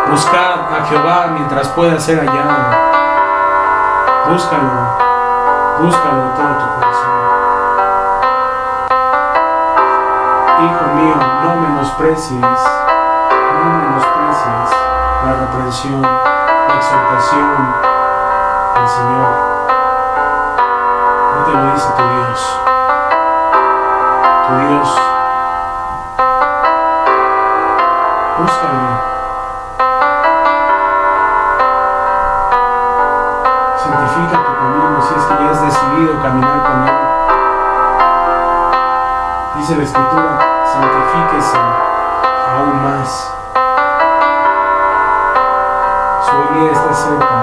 Buscad a Jehová mientras pueda ser hallado. Búscalo de todo tu corazón. Hijo mío, no menosprecies la reprensión, la exhortación del Señor. No te lo dice tu Dios. Tu Dios, búscalo. Santifica tu camino si es que ya has decidido caminar con Él. Dice la Escritura, santifíquese aún más. Su venida está cerca.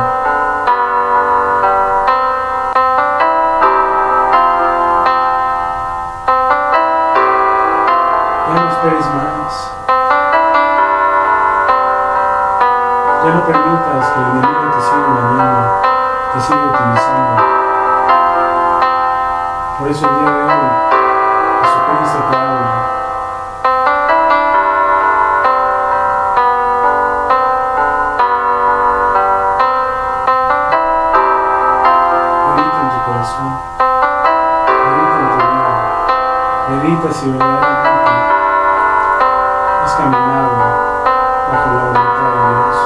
Ya no esperes más. Ya no permitas que el enemigo te siga engañando, te siga utilizando. Por eso el día de hoy Jesucristo te habla. Medita en tu corazón, medita en tu vida, medita si verdaderamente has caminado bajo la voluntad de Dios.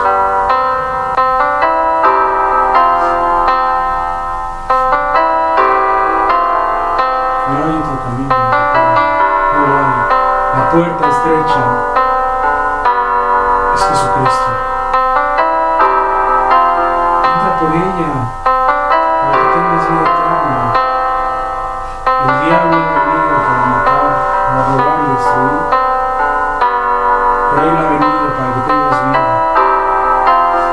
No hay otro camino, no lo hay. La puerta estrecha es Jesucristo. Entra por ella para que tengas vida eterna. El diablo ha venido para matar, para robar y destruir. Pero Él ha venido para que tengas vida.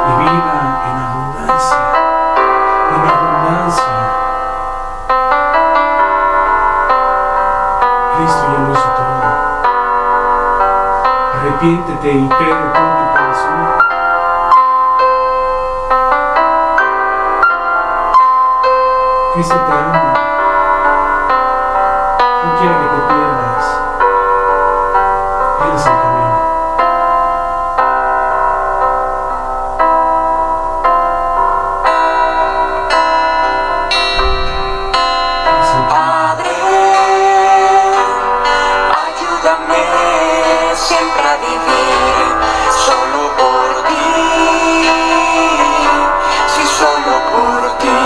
Y vida en abundancia. En abundancia. Cristo ya lo hizo todo. Arrepiéntete y cree de todo tu corazón. Cristo te ama. No quiere que te pierdas. Él es el camino. Él es el camino. Padre, ayúdame siempre a vivir solo por ti, sí, solo por ti.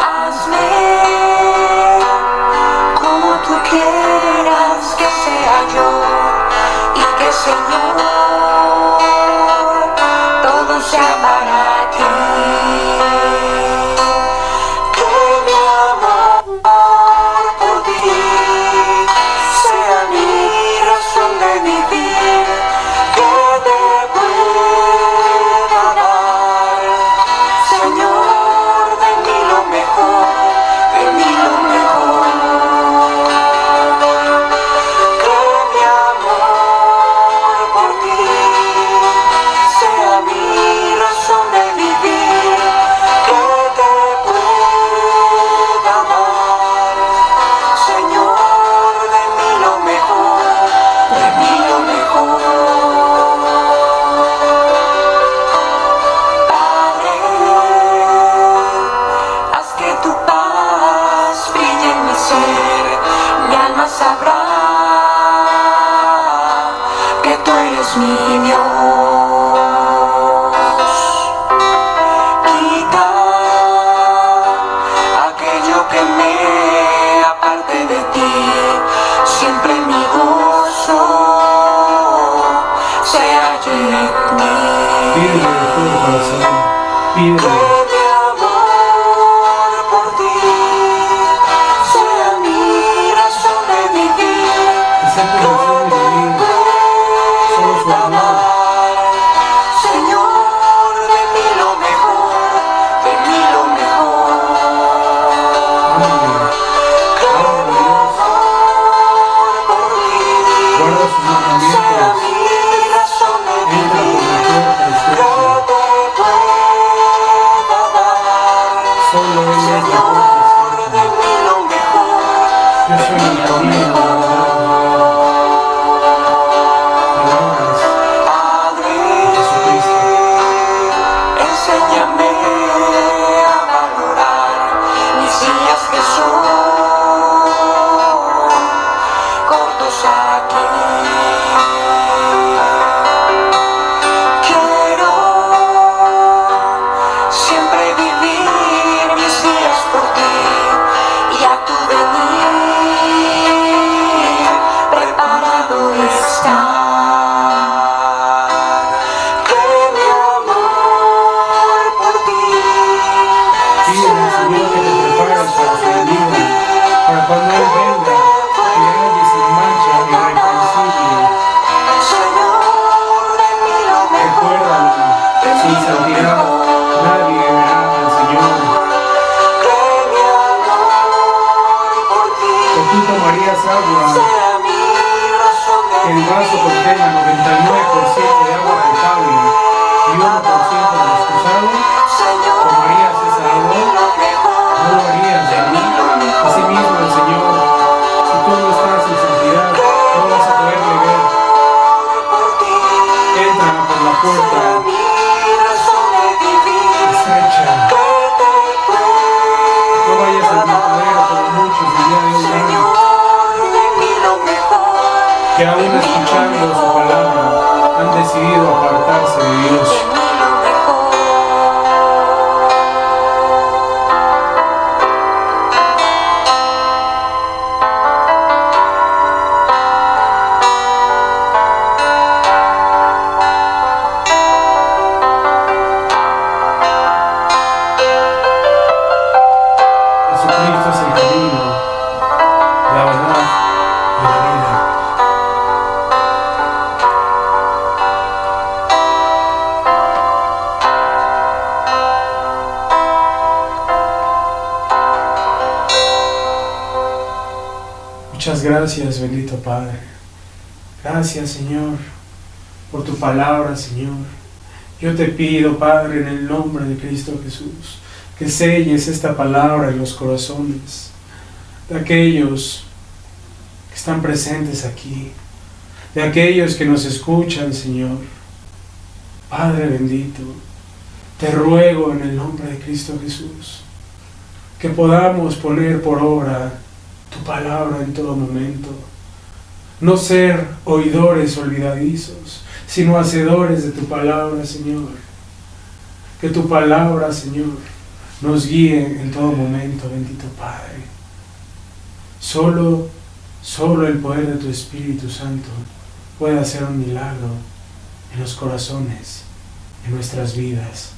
Hazme como tú quieras que sea yo y que, Señor, todo sea para ti. Que mi amor por ti sea mi razón de vivir, que te pueda dar, Señor, de mí lo mejor, de mí lo mejor. Que mi amor por ti sea mi razón de vivir, que te pueda dar, Señor, de mí lo mejor, de mí lo mejor. Padre, haz que tu paz brille en mi ser, mi alma sabrá que tú eres mi Dios. Quita aquello que me aparte de ti, siempre mi gozo se halle en ti. Pídele de todo corazón. Que Pídele. mi amor por ti sea mi razón de vivir, Que sea tu razón de vivir. lo enséñame a valorar mis días que son cortos aquí. Quiero siempre vivir mis días por ti y a tu venir preparado estar. Cuando Él venga, que nadie sin mancha y irreprensible. Recuérdalo, sin santidad nadie verá al Señor. Que tú tomarías agua, que el vaso contenga 99% de agua potable y 1% de excusado, tomarías esa agua, no lo harías, ¿verdad? Asimismo el Señor, si tú no estás en santidad, no vas a poderle ver. Entra por la puerta estrecha. No vayas al matadero como muchos el día de hoy que aún escuchando su palabra han decidido apartarse de Dios. Jesucristo es el camino, la verdad y la vida. Muchas gracias, bendito Padre. Gracias, Señor, por tu palabra, Señor. Yo te pido, Padre, en el nombre de Cristo Jesús, que selles esta palabra en los corazones de aquellos que están presentes aquí, de aquellos que nos escuchan, Señor. Padre bendito, te ruego en el nombre de Cristo Jesús que podamos poner por obra tu palabra en todo momento, no ser oidores olvidadizos, sino hacedores de tu palabra, Señor. Que tu palabra, Señor, nos guíe en todo momento, bendito Padre. Solo el poder de tu Espíritu Santo puede hacer un milagro en los corazones, en nuestras vidas.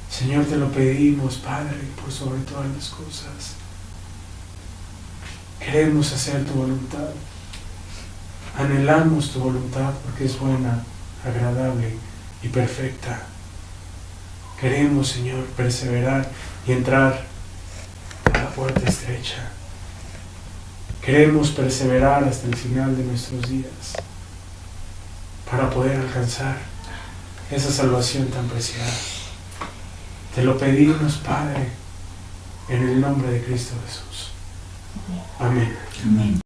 Señor, te lo pedimos, Padre, por sobre todas las cosas. Queremos hacer tu voluntad. Anhelamos tu voluntad porque es buena, agradable y perfecta. Queremos, Señor, perseverar y entrar a la puerta estrecha. Queremos perseverar hasta el final de nuestros días para poder alcanzar esa salvación tan preciada. Te lo pedimos, Padre, en el nombre de Cristo Jesús. Amén. Amén.